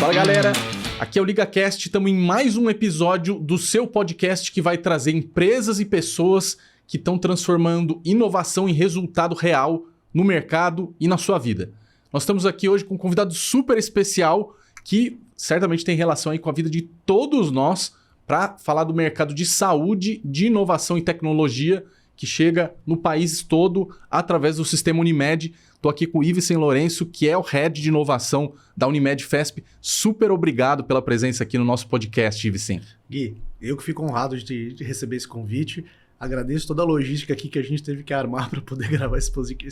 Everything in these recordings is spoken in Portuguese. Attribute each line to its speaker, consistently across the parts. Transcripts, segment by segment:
Speaker 1: Fala galera, aqui é o LigaCast, estamos em mais um episódio do seu podcast que vai trazer empresas e pessoas que estão transformando inovação em resultado real no mercado e na sua vida. Nós estamos aqui hoje com um convidado super especial que certamente tem relação aí com a vida de todos nós para falar do mercado de saúde, de inovação e tecnologia que chega no país todo através do sistema Unimed. Estou aqui com o Ivesen Lourenço, que é o Head de Inovação da Unimed FESP. Super obrigado pela presença aqui no nosso podcast, Ivesen.
Speaker 2: Gui, eu que fico honrado de receber esse convite. Agradeço toda a logística aqui que a gente teve que armar para poder gravar esse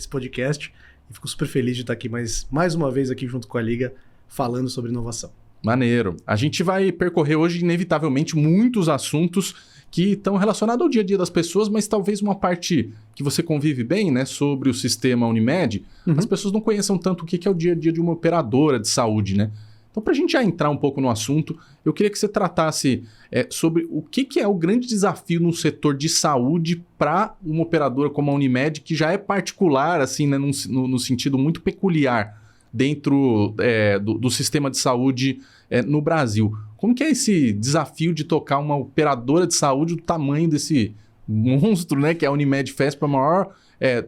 Speaker 2: podcast. E fico super feliz de estar aqui mais uma vez aqui junto com a Liga, falando sobre inovação.
Speaker 1: Maneiro. A gente vai percorrer hoje, inevitavelmente, muitos assuntos que estão relacionados ao dia a dia das pessoas, mas talvez uma parte que você convive bem, né, sobre o sistema Unimed, as pessoas não conheçam tanto o que é o dia a dia de uma operadora de saúde, né? Então, para a gente já entrar um pouco no assunto, eu queria que você tratasse sobre o que é o grande desafio no setor de saúde para uma operadora como a Unimed, que já é particular, assim, né, no sentido muito peculiar dentro do sistema de saúde no Brasil. Como que é esse desafio de tocar uma operadora de saúde do tamanho desse monstro, né, que é a Unimed FESP, a maior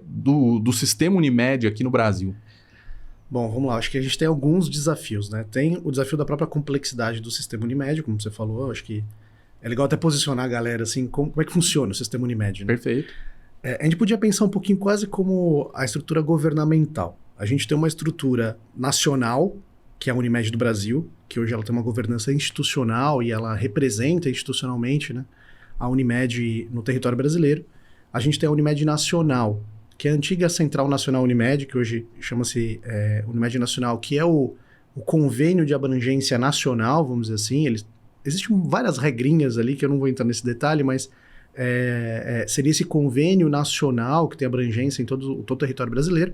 Speaker 1: do sistema Unimed aqui no Brasil?
Speaker 2: Bom, vamos lá. Acho que a gente tem alguns desafios, né? Tem o desafio da própria complexidade do sistema Unimed, como você falou. Acho que é legal até posicionar a galera assim, como é que funciona o sistema Unimed, né?
Speaker 1: Perfeito.
Speaker 2: A gente podia pensar um pouquinho quase como a estrutura governamental. A gente tem uma estrutura nacional, que é a Unimed do Brasil, que hoje ela tem uma governança institucional e ela representa institucionalmente, né, a Unimed no território brasileiro. A gente tem a Unimed Nacional, que é a antiga Central Nacional Unimed, que hoje chama-se Unimed Nacional, que é o convênio de abrangência nacional, vamos dizer assim. Existem várias regrinhas ali, que eu não vou entrar nesse detalhe, mas seria esse convênio nacional que tem abrangência em todo o território brasileiro.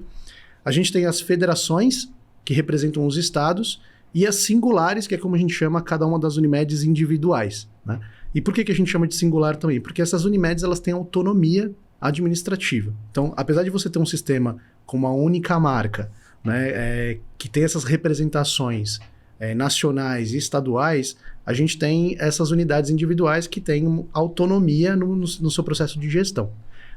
Speaker 2: A gente tem as federações, que representam os estados, e as singulares, que é como a gente chama cada uma das Unimedes individuais, né? E por que a gente chama de singular também? Porque essas Unimedes elas têm autonomia administrativa. Então, apesar de você ter um sistema com uma única marca, né, que tem essas representações nacionais e estaduais, a gente tem essas unidades individuais que têm autonomia no seu processo de gestão.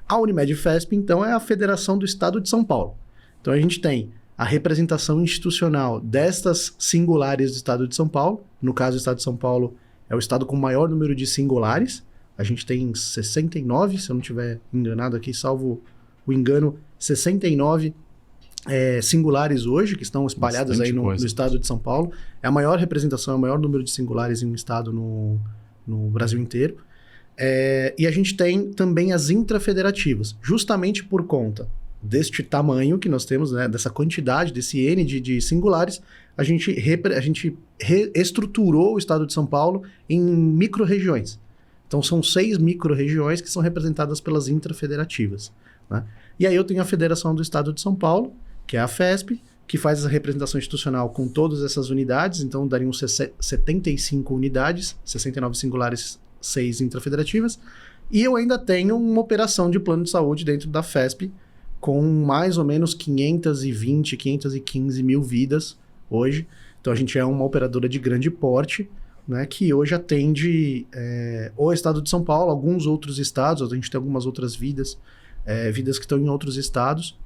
Speaker 2: A Unimed FESP, então, é a Federação do Estado de São Paulo. Então, a gente tem a representação institucional destas singulares do Estado de São Paulo. No caso, o Estado de São Paulo é o estado com o maior número de singulares. A gente tem 69, se eu não estiver enganado aqui, salvo o engano, 69 singulares hoje, que estão espalhadas aí no Estado de São Paulo. É a maior representação, é o maior número de singulares em um estado no Brasil inteiro. E a gente tem também as intrafederativas, justamente por conta deste tamanho que nós temos, né, dessa quantidade, desse N de singulares, a gente reestruturou o estado de São Paulo em micro-regiões. Então, são 6 micro-regiões que são representadas pelas intrafederativas, né? E aí eu tenho a Federação do Estado de São Paulo, que é a FESP, que faz essa representação institucional com todas essas unidades, então dariam 75 unidades, 69 singulares, 6 intrafederativas, e eu ainda tenho uma operação de plano de saúde dentro da FESP, com mais ou menos 520, 515 mil vidas hoje. Então a gente é uma operadora de grande porte, né, que hoje atende o estado de São Paulo, alguns outros estados, a gente tem algumas outras vidas que estão em outros estados.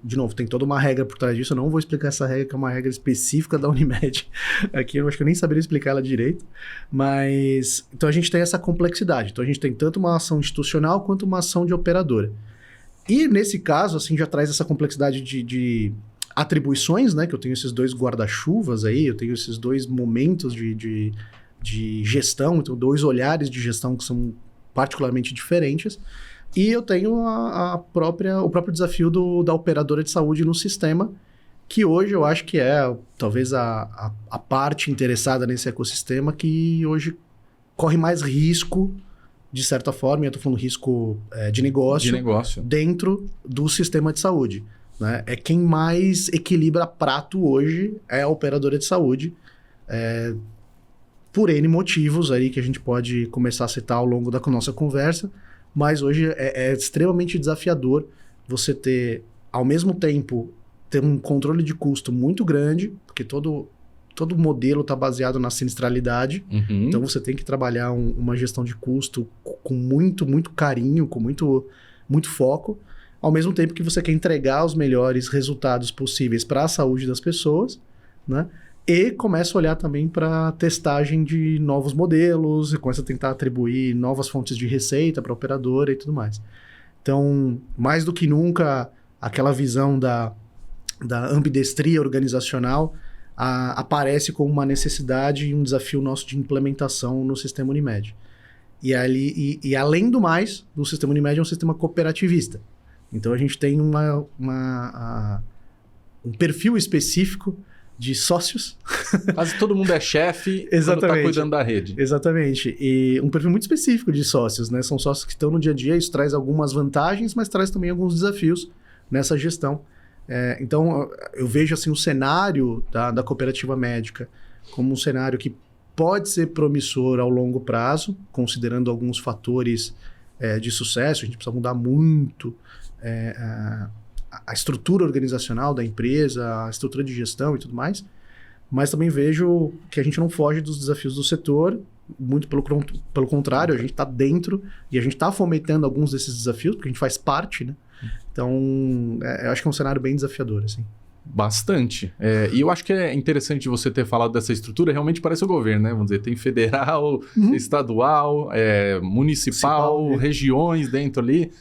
Speaker 2: De novo, tem toda uma regra por trás disso, eu não vou explicar essa regra, que é uma regra específica da Unimed. Aqui eu acho que eu nem saberia explicar ela direito, mas então a gente tem essa complexidade. Então a gente tem tanto uma ação institucional quanto uma ação de operadora. E nesse caso, assim, já traz essa complexidade de atribuições, né? Que eu tenho esses dois guarda-chuvas aí, eu tenho esses dois momentos de gestão, então 2 olhares de gestão que são particularmente diferentes. E eu tenho o próprio desafio da operadora de saúde no sistema, que hoje eu acho que é talvez a parte interessada nesse ecossistema que hoje corre mais risco, de certa forma, eu estou falando risco de negócio dentro do sistema de saúde, né? É quem mais equilibra prato hoje, é a operadora de saúde, por N motivos aí que a gente pode começar a citar ao longo da nossa conversa, mas hoje é extremamente desafiador você ter, ao mesmo tempo, ter um controle de custo muito grande, porque todo modelo está baseado na sinistralidade.
Speaker 1: Uhum.
Speaker 2: Então você tem que trabalhar uma gestão de custo com muito, muito carinho, com muito, muito foco, ao mesmo tempo que você quer entregar os melhores resultados possíveis para a saúde das pessoas, né? E começa a olhar também para testagem de novos modelos, e começa a tentar atribuir novas fontes de receita para a operadora e tudo mais. Então, mais do que nunca, aquela visão da ambidestria organizacional aparece como uma necessidade e um desafio nosso de implementação no sistema Unimed. E além do mais, o sistema Unimed é um sistema cooperativista. Então a gente tem um perfil específico de sócios.
Speaker 1: Quase todo mundo é chefe quando está cuidando da rede.
Speaker 2: Exatamente. E um perfil muito específico de sócios, né? São sócios que estão no dia a dia, isso traz algumas vantagens, mas traz também alguns desafios nessa gestão. Então, eu vejo assim, o cenário da cooperativa médica como um cenário que pode ser promissor ao longo prazo, considerando alguns fatores de sucesso. A gente precisa mudar muito a estrutura organizacional da empresa, a estrutura de gestão e tudo mais, mas também vejo que a gente não foge dos desafios do setor, muito pelo contrário, a gente está dentro e a gente está fomentando alguns desses desafios, porque a gente faz parte, né? Então, eu acho que é um cenário bem desafiador, assim.
Speaker 1: Bastante. E eu acho que é interessante você ter falado dessa estrutura, realmente parece o governo, né? Vamos dizer, tem federal, estadual, municipal, regiões dentro ali.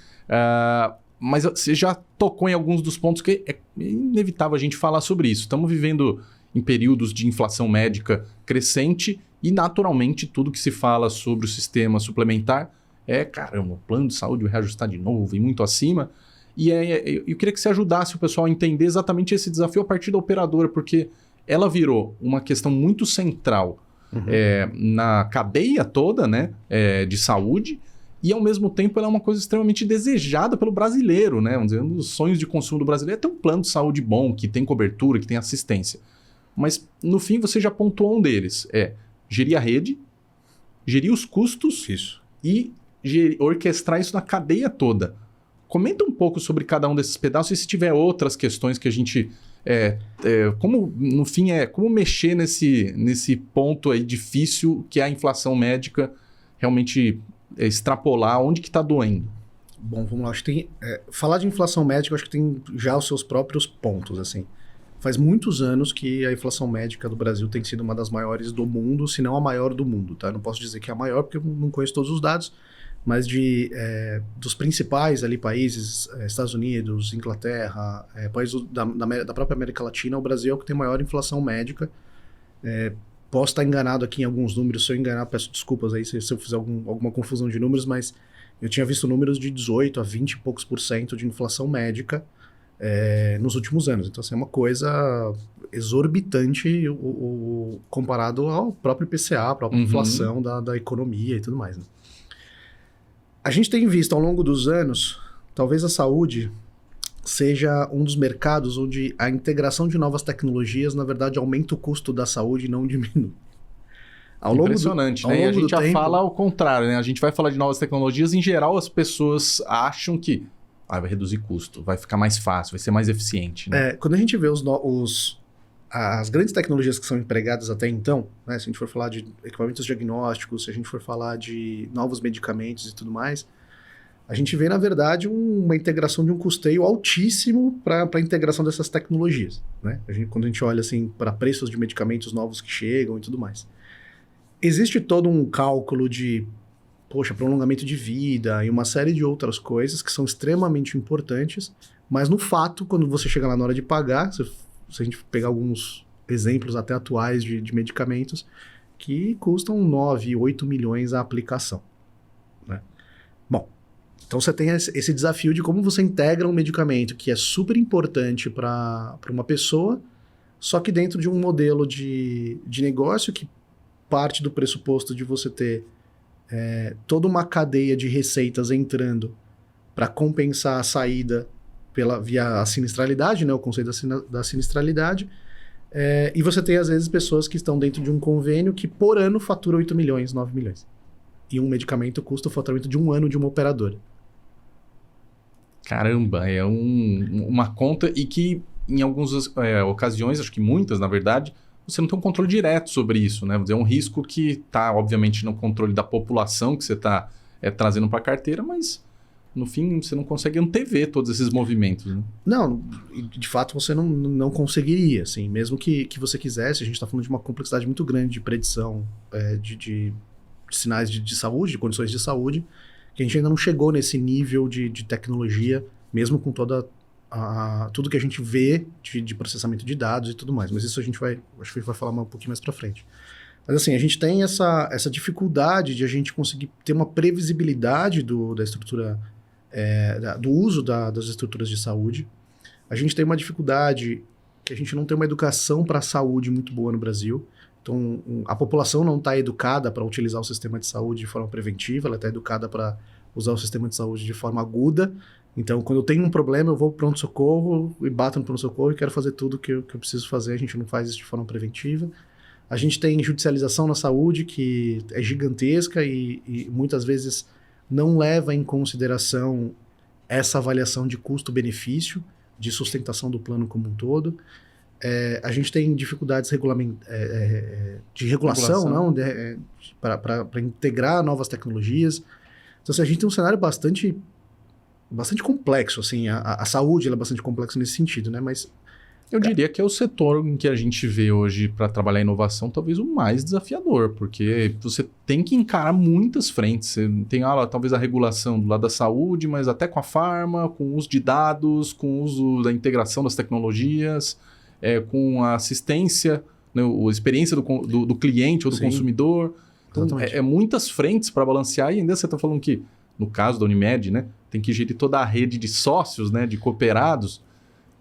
Speaker 1: Mas você já tocou em alguns dos pontos que é inevitável a gente falar sobre isso. Estamos vivendo em períodos de inflação médica crescente e, naturalmente, tudo que se fala sobre o sistema suplementar caramba, o plano de saúde vai reajustar de novo e muito acima. E eu queria que você ajudasse o pessoal a entender exatamente esse desafio a partir da operadora, porque ela virou uma questão muito central na cadeia toda, né, de saúde, e ao mesmo tempo ela é uma coisa extremamente desejada pelo brasileiro, né? Vamos dizer, um dos sonhos de consumo do brasileiro é ter um plano de saúde bom, que tem cobertura, que tem assistência. Mas no fim você já pontuou um deles, gerir a rede, gerir os custos e orquestrar isso na cadeia toda. Comenta um pouco sobre cada um desses pedaços e se tiver outras questões que a gente... como, no fim, como mexer nesse ponto aí difícil que é a inflação médica, realmente extrapolar onde que está doendo.
Speaker 2: Bom, vamos lá. Acho que tem, falar de inflação médica, acho que tem já os seus próprios pontos, assim. Faz muitos anos que a inflação médica do Brasil tem sido uma das maiores do mundo, se não a maior do mundo, tá? Eu não posso dizer que é a maior, porque eu não conheço todos os dados, mas dos principais ali países, Estados Unidos, Inglaterra, países da própria América Latina, o Brasil é o que tem maior inflação médica. Posso estar enganado aqui em alguns números, se eu enganar, peço desculpas aí se eu fizer alguma confusão de números, mas eu tinha visto números de 18% a 20 e poucos % de inflação médica nos últimos anos. Então, assim, é uma coisa exorbitante comparado ao próprio IPCA, a própria inflação da economia e tudo mais, né? A gente tem visto ao longo dos anos, talvez a saúde seja um dos mercados onde a integração de novas tecnologias, na verdade, aumenta o custo da saúde e não diminui.
Speaker 1: Impressionante, né? E a gente já fala ao contrário, né? A gente vai falar de novas tecnologias, em geral as pessoas acham que vai reduzir custo, vai ficar mais fácil, vai ser mais eficiente, né?
Speaker 2: Quando a gente vê as grandes tecnologias que são empregadas até então, né, se a gente for falar de equipamentos diagnósticos, se a gente for falar de novos medicamentos e tudo mais, a gente vê, na verdade, uma integração de um custeio altíssimo para a integração dessas tecnologias, né? Quando a gente olha assim, para preços de medicamentos novos que chegam e tudo mais. Existe todo um cálculo de prolongamento de vida e uma série de outras coisas que são extremamente importantes, mas no fato, quando você chega lá na hora de pagar, se a gente pegar alguns exemplos até atuais de medicamentos, que custam 9, 8 milhões a aplicação, né? Bom, então você tem esse desafio de como você integra um medicamento que é super importante para uma pessoa, só que dentro de um modelo de negócio que parte do pressuposto de você ter toda uma cadeia de receitas entrando para compensar a saída via a sinistralidade, né, o conceito da sinistralidade, e você tem, às vezes, pessoas que estão dentro de um convênio que, por ano, fatura 8 milhões, 9 milhões. E um medicamento custa o faturamento de um ano de uma operadora.
Speaker 1: Caramba, uma conta e que, em algumas ocasiões, acho que muitas, na verdade, você não tem um controle direto sobre isso, né? É um risco que está, obviamente, no controle da população que você está trazendo para a carteira, mas no fim você não consegue antever todos esses movimentos, né?
Speaker 2: Não, de fato você não conseguiria, assim, mesmo que você quisesse. A gente está falando de uma complexidade muito grande de predição de sinais de saúde, de condições de saúde, que a gente ainda não chegou nesse nível de tecnologia, mesmo com tudo que a gente vê de processamento de dados e tudo mais. Mas isso acho que a gente vai falar um pouquinho mais para frente. Mas assim, a gente tem essa dificuldade de a gente conseguir ter uma previsibilidade da estrutura, do uso das estruturas de saúde. A gente tem uma dificuldade que a gente não tem uma educação para a saúde muito boa no Brasil. Então, a população não está educada para utilizar o sistema de saúde de forma preventiva, ela está educada para usar o sistema de saúde de forma aguda. Então, quando eu tenho um problema, eu vou para o pronto-socorro e bato no pronto-socorro e quero fazer tudo que eu preciso fazer. A gente não faz isso de forma preventiva. A gente tem judicialização na saúde, que é gigantesca e muitas vezes não leva em consideração essa avaliação de custo-benefício, de sustentação do plano como um todo. A gente tem dificuldades de regulação. Para integrar novas tecnologias. Então, assim, a gente tem um cenário bastante complexo. Assim, a saúde ela é bastante complexa nesse sentido, né? Mas
Speaker 1: eu diria que é o setor em que a gente vê hoje para trabalhar inovação talvez o mais desafiador, porque você tem que encarar muitas frentes. Você tem talvez a regulação do lado da saúde, mas até com a farma, com o uso de dados, com o uso da integração das tecnologias, com a assistência, né, a experiência do cliente ou do consumidor. Então, muitas frentes para balancear, e ainda você está falando que, no caso da Unimed, né, tem que gerir toda a rede de sócios, né, de cooperados,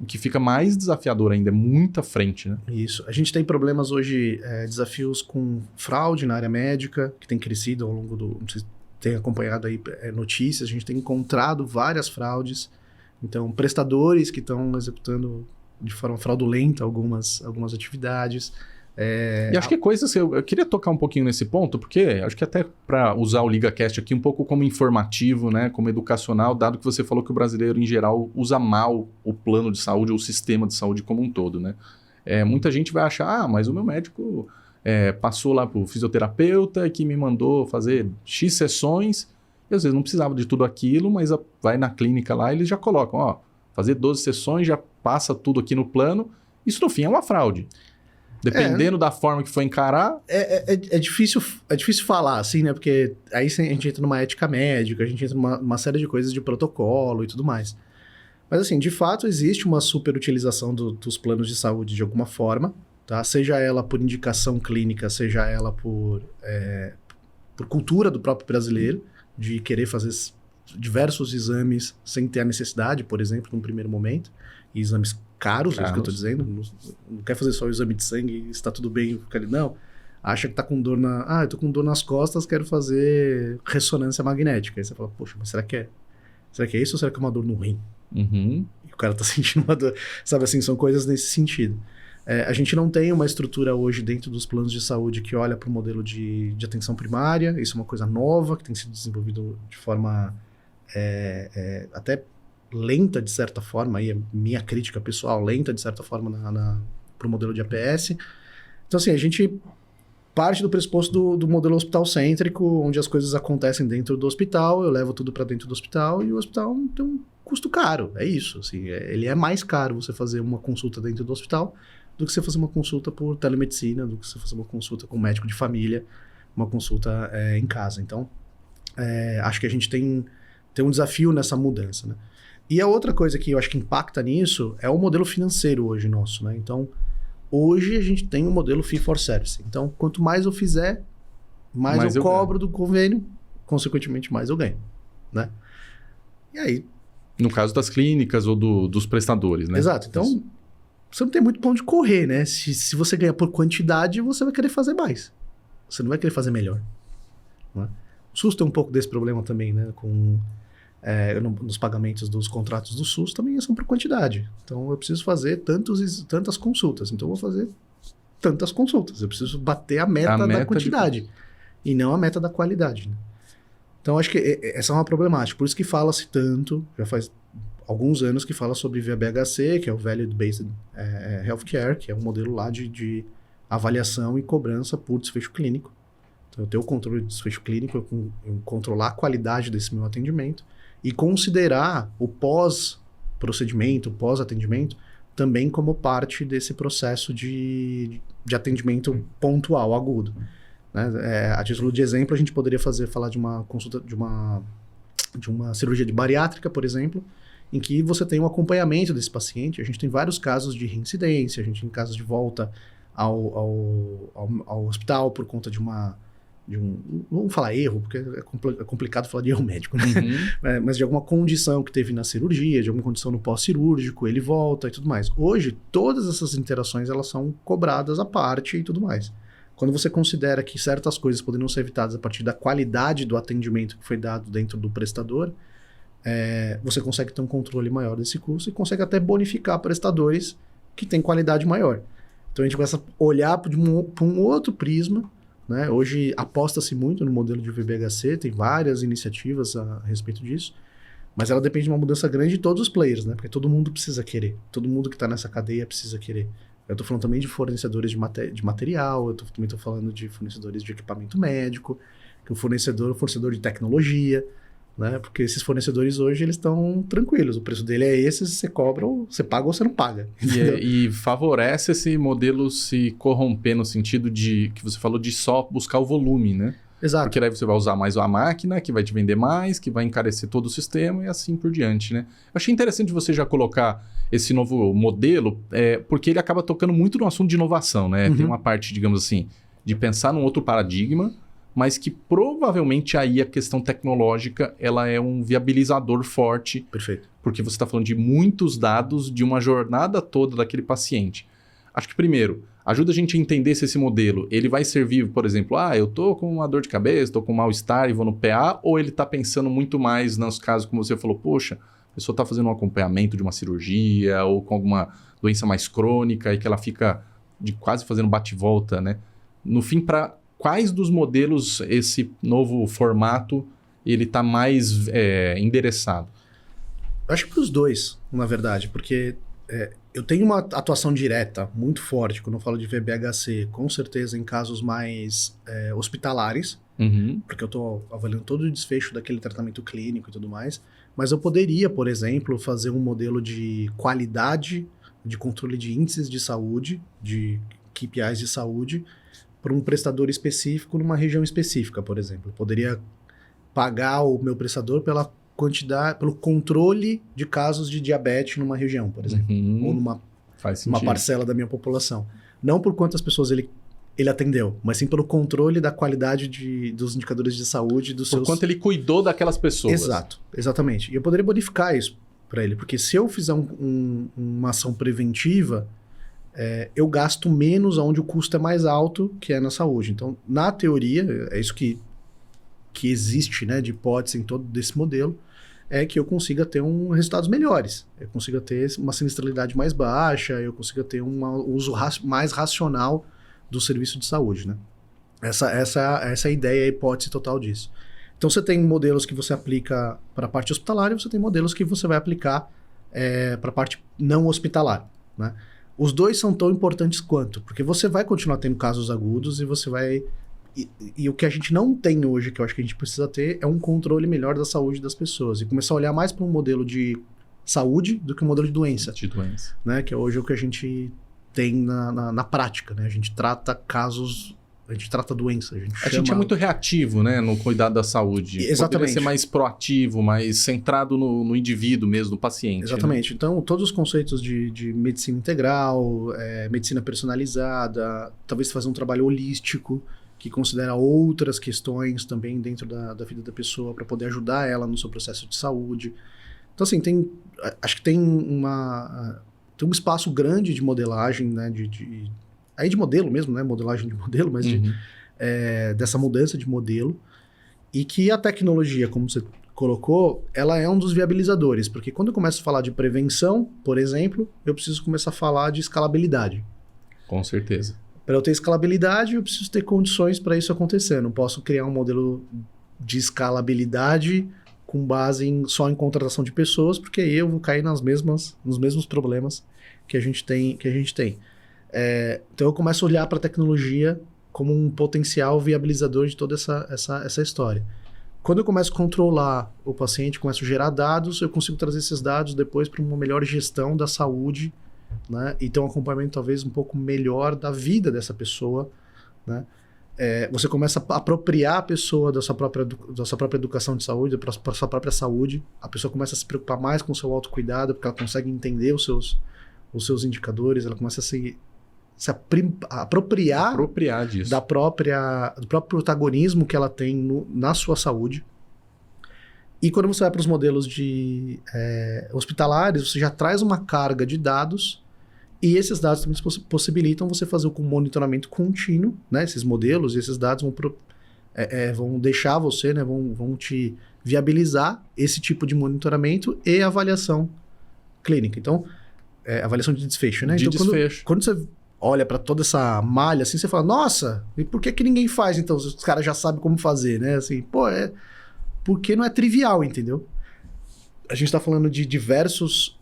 Speaker 1: o que fica mais desafiador ainda, é muita frente, né?
Speaker 2: Isso. A gente tem problemas hoje, desafios com fraude na área médica, que tem crescido ao longo não sei se tem acompanhado aí notícias, a gente tem encontrado várias fraudes. Então, prestadores que estão executando de forma fraudulenta algumas atividades.
Speaker 1: E acho que coisas eu queria tocar um pouquinho nesse ponto, porque acho que até para usar o LigaCast aqui um pouco como informativo, né, como educacional, dado que você falou que o brasileiro em geral usa mal o plano de saúde ou o sistema de saúde como um todo, né? Muita gente vai achar, mas o meu médico passou lá para o fisioterapeuta que me mandou fazer X sessões, e às vezes não precisava de tudo aquilo, mas vai na clínica lá e eles já colocam, fazer 12 sessões, já passa tudo aqui no plano. Isso no fim é uma fraude. Dependendo da forma que for encarar...
Speaker 2: É difícil falar, assim, né? Porque aí a gente entra numa ética médica, a gente entra numa série de coisas de protocolo e tudo mais. Mas, assim, de fato, existe uma superutilização dos planos de saúde de alguma forma, tá? Seja ela por indicação clínica, seja ela por cultura do próprio brasileiro, de querer fazer diversos exames sem ter a necessidade, por exemplo, num primeiro momento, e exames caros, é isso que eu tô dizendo, não quer fazer só o exame de sangue, está tudo bem, não, acha que tá com dor eu tô com dor nas costas, quero fazer ressonância magnética, aí você fala, poxa, mas será que é isso ou será que é uma dor no rim?
Speaker 1: Uhum.
Speaker 2: E o cara tá sentindo uma dor, sabe assim, são coisas nesse sentido. A gente não tem uma estrutura hoje dentro dos planos de saúde que olha para o modelo de atenção primária, isso é uma coisa nova que tem sido desenvolvido de forma até lenta de certa forma, aí é minha crítica pessoal, lenta de certa forma para o modelo de APS. Então assim, a gente parte do pressuposto do modelo hospital-cêntrico, onde as coisas acontecem dentro do hospital, eu levo tudo para dentro do hospital e o hospital tem um custo caro, é isso. Assim, ele é mais caro você fazer uma consulta dentro do hospital do que você fazer uma consulta por telemedicina, do que você fazer uma consulta com um médico de família, uma consulta em casa. Então, acho que a gente tem um desafio nessa mudança, né? E a outra coisa que eu acho que impacta nisso é o modelo financeiro hoje nosso, né? Então, hoje a gente tem um modelo fee for service. Então, quanto mais eu fizer, mais eu cobro do convênio, consequentemente mais eu ganho, né? E aí...
Speaker 1: No caso das clínicas ou dos prestadores, né?
Speaker 2: Exato. Então, você não tem muito pra onde correr, né? Se você ganhar por quantidade, você vai querer fazer mais. Você não vai querer fazer melhor, né? O SUS tem um pouco desse problema também, né? Nos pagamentos dos contratos do SUS também são por quantidade. Então, eu preciso fazer tantas consultas. Então, eu vou fazer tantas consultas. Eu preciso bater a meta da quantidade e não a meta da qualidade, né? Então, acho que essa é uma problemática. Por isso que fala-se tanto, já faz alguns anos que fala sobre VBHC, que é o Value Based Healthcare, que é um modelo lá de avaliação e cobrança por desfecho clínico. Então, eu tenho o controle de desfecho clínico, eu controlar a qualidade desse meu atendimento e considerar o pós-procedimento, pós-atendimento, também como parte desse processo de atendimento pontual, agudo. Né? A título de exemplo, a gente poderia falar de uma consulta, de uma cirurgia de bariátrica, por exemplo, em que você tem um acompanhamento desse paciente. A gente tem vários casos de reincidência, a gente tem casos de volta ao hospital por conta de um... Não vamos falar erro, porque é complicado falar de erro médico, né?
Speaker 1: Uhum.
Speaker 2: Mas de alguma condição que teve na cirurgia, de alguma condição no pós-cirúrgico, ele volta e tudo mais. Hoje, todas essas interações, elas são cobradas à parte e tudo mais. Quando você considera que certas coisas poderiam ser evitadas a partir da qualidade do atendimento que foi dado dentro do prestador, você consegue ter um controle maior desse custo e consegue até bonificar prestadores que têm qualidade maior. Então, a gente começa a olhar para um outro prisma, né? Hoje aposta-se muito no modelo de VBHC, tem várias iniciativas a respeito disso, mas ela depende de uma mudança grande de todos os players, né? Porque todo mundo precisa querer, todo mundo que está nessa cadeia precisa querer. Eu estou falando também de fornecedores de material, eu também estou falando de fornecedores de equipamento médico, que o fornecedor de tecnologia, né? Porque esses fornecedores hoje eles estão tranquilos, o preço dele é esse, você cobra, ou você paga ou você não paga.
Speaker 1: E favorece esse modelo se corromper no sentido de que você falou de só buscar o volume, né?
Speaker 2: Exato.
Speaker 1: Porque daí você vai usar mais a máquina, que vai te vender mais, que vai encarecer todo o sistema e assim por diante, né? Eu achei interessante você já colocar esse novo modelo, porque ele acaba tocando muito no assunto de inovação, né?
Speaker 2: Uhum.
Speaker 1: Tem uma parte, digamos assim, de pensar num outro paradigma, mas que provavelmente aí a questão tecnológica ela é um viabilizador forte.
Speaker 2: Perfeito.
Speaker 1: Porque você está falando de muitos dados de uma jornada toda daquele paciente. Acho que primeiro, ajuda a gente a entender se esse modelo ele vai servir, por exemplo, eu estou com uma dor de cabeça, estou com um mal-estar e vou no PA, ou ele está pensando muito mais nos casos como você falou, poxa, a pessoa está fazendo um acompanhamento de uma cirurgia ou com alguma doença mais crônica e que ela fica quase fazendo bate-volta, né? No fim, para quais dos modelos esse novo formato ele está mais endereçado?
Speaker 2: Eu acho que para os dois, na verdade, porque eu tenho uma atuação direta muito forte quando eu falo de VBHC, com certeza em casos mais hospitalares, porque eu estou avaliando todo o desfecho daquele tratamento clínico e tudo mais, mas eu poderia, por exemplo, fazer um modelo de qualidade, de controle de índices de saúde, de KPIs de saúde, para um prestador específico numa região específica, por exemplo. Eu poderia pagar o meu prestador pela quantidade, pelo controle de casos de diabetes numa região, por exemplo, ou numa parcela da minha população. Não por quantas pessoas ele atendeu, mas sim pelo controle da qualidade dos indicadores de saúde dos seus...
Speaker 1: Por quanto ele cuidou daquelas pessoas.
Speaker 2: Exato, exatamente. E eu poderia bonificar isso para ele, porque se eu fizer uma ação preventiva, eu gasto menos onde o custo é mais alto, que é na saúde. Então, na teoria, é isso que existe, né, de hipótese em todo desse modelo, é que eu consiga ter resultados melhores. Eu consiga ter uma sinistralidade mais baixa, eu consiga ter um uso mais racional do serviço de saúde, né? Essa é a ideia, a hipótese total disso. Então, você tem modelos que você aplica para a parte hospitalar e você tem modelos que você vai aplicar para a parte não hospitalar, né? Os dois são tão importantes quanto, porque você vai continuar tendo casos agudos e você vai... E o que a gente não tem hoje, que eu acho que a gente precisa ter, é um controle melhor da saúde das pessoas. E começar a olhar mais para um modelo de saúde do que um modelo de doença.
Speaker 1: De doença.
Speaker 2: Né? Que é hoje o que a gente tem na prática, né? A gente trata casos... A gente trata doença. A
Speaker 1: gente é muito reativo, né, no cuidado da saúde.
Speaker 2: Exatamente.
Speaker 1: Poderia ser mais proativo, mais centrado no indivíduo mesmo, no paciente.
Speaker 2: Exatamente.
Speaker 1: Né?
Speaker 2: Então, todos os conceitos de medicina integral, medicina personalizada, talvez fazer um trabalho holístico, que considera outras questões também dentro da vida da pessoa para poder ajudar ela no seu processo de saúde. Então, assim, acho que tem um espaço grande de modelagem, né, aí de modelo mesmo, né? Modelagem de modelo, mas dessa mudança de modelo. E que a tecnologia, como você colocou, ela é um dos viabilizadores. Porque quando eu começo a falar de prevenção, por exemplo, eu preciso começar a falar de escalabilidade.
Speaker 1: Com certeza.
Speaker 2: Para eu ter escalabilidade, eu preciso ter condições para isso acontecer. Eu não posso criar um modelo de escalabilidade com base só em contratação de pessoas, porque aí eu vou cair nos mesmos problemas que a gente tem. Então eu começo a olhar para a tecnologia como um potencial viabilizador de toda essa história. Quando eu começo a controlar o paciente, começo a gerar dados, eu consigo trazer esses dados depois para uma melhor gestão da saúde, né? E ter um acompanhamento talvez um pouco melhor da vida dessa pessoa, né? Você começa a apropriar a pessoa da sua própria educação de saúde, para a sua própria saúde. A pessoa começa a se preocupar mais com o seu autocuidado, porque ela consegue entender os seus indicadores, ela começa a se apropriar
Speaker 1: disso.
Speaker 2: do próprio protagonismo que ela tem na sua saúde. E quando você vai para os modelos hospitalares, você já traz uma carga de dados, e esses dados também possibilitam você fazer o monitoramento contínuo, né? Esses modelos e esses dados vão deixar você, né? Vão te viabilizar esse tipo de monitoramento e avaliação clínica. Então, avaliação de desfecho, né?
Speaker 1: Desfecho.
Speaker 2: Quando você olha para toda essa malha, assim, você fala, nossa, e por que ninguém faz, então? Os caras já sabem como fazer, né? Assim, porque não é trivial, entendeu? A gente está falando de diversos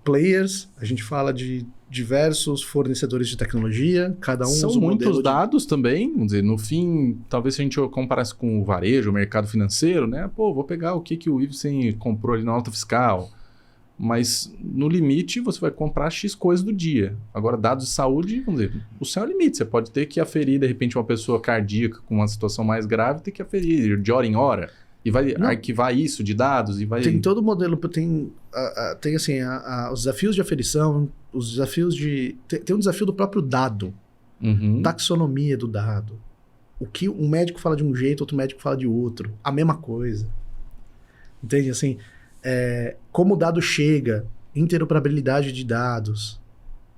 Speaker 2: players, a gente fala de diversos fornecedores de tecnologia, cada um
Speaker 1: São
Speaker 2: usa um
Speaker 1: muitos dados também, vamos dizer, no fim, talvez se a gente comparasse com o varejo, o mercado financeiro, né? Vou pegar o que o Ivesen comprou ali na nota fiscal, mas no limite você vai comprar X coisas do dia. Agora, dados de saúde, vamos dizer, o céu é o limite. Você pode ter que aferir, de repente, uma pessoa cardíaca com uma situação mais grave, ter que aferir de hora em hora. E vai arquivar isso de dados e vai...
Speaker 2: Tem todo o modelo, tem assim, os desafios de aferição, os desafios de... Tem um desafio do próprio dado, taxonomia do dado. O que um médico fala de um jeito, outro médico fala de outro. A mesma coisa. Entende? Assim, como o dado chega, interoperabilidade de dados.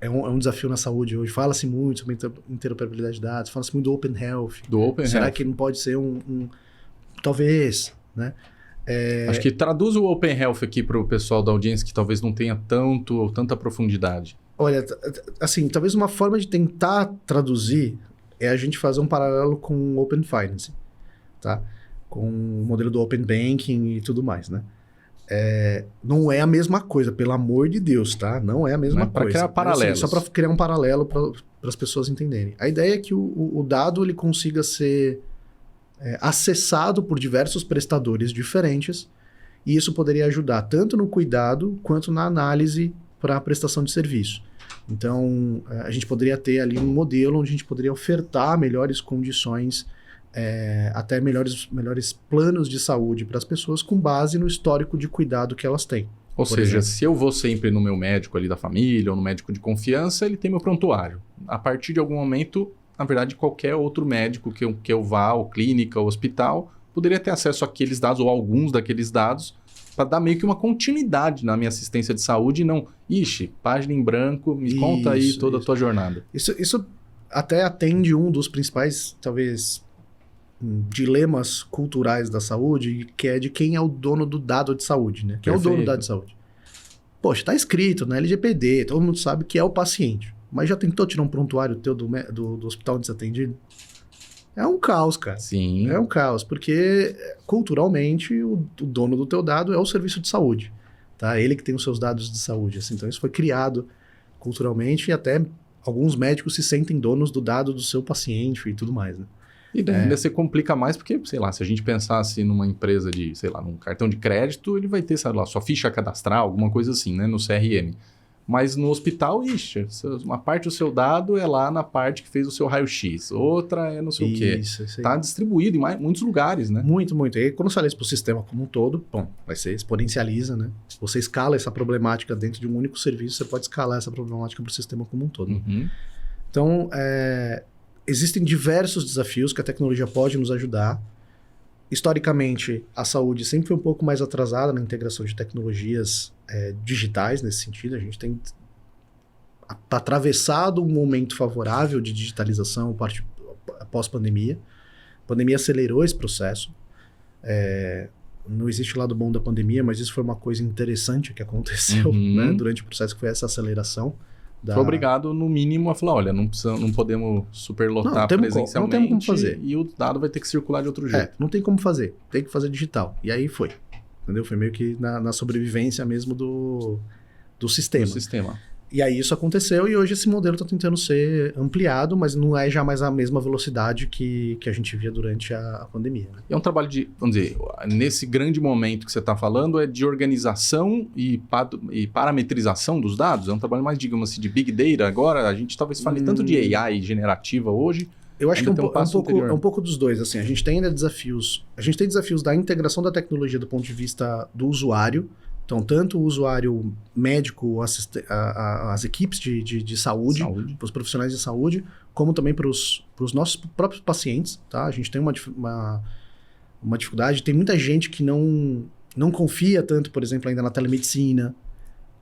Speaker 2: É um desafio na saúde hoje. Fala-se muito sobre interoperabilidade de dados, fala-se muito do Open Health. Será que não pode ser talvez, né?
Speaker 1: Acho que traduz o Open Health aqui para o pessoal da audiência que talvez não tenha tanta profundidade.
Speaker 2: Olha, assim, talvez uma forma de tentar traduzir é a gente fazer um paralelo com o Open Finance, tá? Com o modelo do Open Banking e tudo mais, né? Não é a mesma coisa, pelo amor de Deus, tá? Não é a mesma coisa.
Speaker 1: Para criar paralelos.
Speaker 2: Assim, só para criar um paralelo para as pessoas entenderem. A ideia é que o dado ele consiga ser acessado por diversos prestadores diferentes, e isso poderia ajudar tanto no cuidado quanto na análise para a prestação de serviço. Então, a gente poderia ter ali um modelo onde a gente poderia ofertar melhores condições, até melhores planos de saúde para as pessoas com base no histórico de cuidado que elas têm.
Speaker 1: Ou seja, se eu vou sempre no meu médico ali da família ou no médico de confiança, ele tem meu prontuário. A partir de algum momento, na verdade, qualquer outro médico que eu vá, ou clínica, ou hospital, poderia ter acesso àqueles dados ou alguns daqueles dados para dar meio que uma continuidade na minha assistência de saúde e não, página em branco, conta aí toda a tua jornada.
Speaker 2: Isso até atende um dos principais, talvez, dilemas culturais da saúde, que é de quem é o dono do dado de saúde, né? Quem é o dono do dado de saúde? Poxa, está escrito na LGPD, todo mundo sabe que é o paciente. Mas já tentou tirar um prontuário teu do hospital onde você atende? É um caos, cara.
Speaker 1: Sim.
Speaker 2: É um caos, porque culturalmente o dono do teu dado é o serviço de saúde. Tá? Ele que tem os seus dados de saúde. Assim. Então isso foi criado culturalmente e até alguns médicos se sentem donos do dado do seu paciente e tudo mais, né?
Speaker 1: E ainda se complica mais porque, sei lá, se a gente pensasse numa empresa de, sei lá, num cartão de crédito, ele vai ter, sei lá, sua ficha cadastral, alguma coisa assim, né, no CRM. Mas no hospital, uma parte do seu dado é lá na parte que fez o seu raio-x, outra é não sei o quê. Isso aí. Tá distribuído em muitos lugares, né?
Speaker 2: Muito, muito. E aí, quando você olha isso para o sistema como um todo, vai ser exponencializa, né? Se você escala essa problemática dentro de um único serviço, você pode escalar essa problemática para o sistema como um todo.
Speaker 1: Uhum.
Speaker 2: Então, existem diversos desafios que a tecnologia pode nos ajudar. Historicamente, a saúde sempre foi um pouco mais atrasada na integração de tecnologias digitais nesse sentido. A gente tem atravessado um momento favorável de digitalização pós-pandemia. A pandemia acelerou esse processo. Não existe o lado bom da pandemia, mas isso foi uma coisa interessante que aconteceu, né, durante o processo, que foi essa aceleração.
Speaker 1: Foi obrigado, no mínimo, a falar, olha, não podemos superlotar presencialmente,
Speaker 2: não temos como fazer.
Speaker 1: E o dado vai ter que circular de outro jeito.
Speaker 2: Não tem como fazer, tem que fazer digital. E aí foi, entendeu? Foi meio que na sobrevivência mesmo do sistema. E aí isso aconteceu e hoje esse modelo está tentando ser ampliado, mas não é já mais a mesma velocidade que a gente via durante a pandemia. Né?
Speaker 1: É um trabalho de, vamos dizer, nesse grande momento que você está falando, é de organização e parametrização dos dados? É um trabalho mais, digamos assim, de Big Data agora? A gente talvez fale tanto de AI generativa hoje.
Speaker 2: Eu acho que é um pouco dos dois. Assim, a gente tem ainda desafios. A gente tem desafios da integração da tecnologia do ponto de vista do usuário. Então, tanto o usuário médico, as equipes de saúde, para os profissionais de saúde, como também para os nossos próprios pacientes. Tá? A gente tem uma dificuldade. Tem muita gente que não confia tanto, por exemplo, ainda na telemedicina.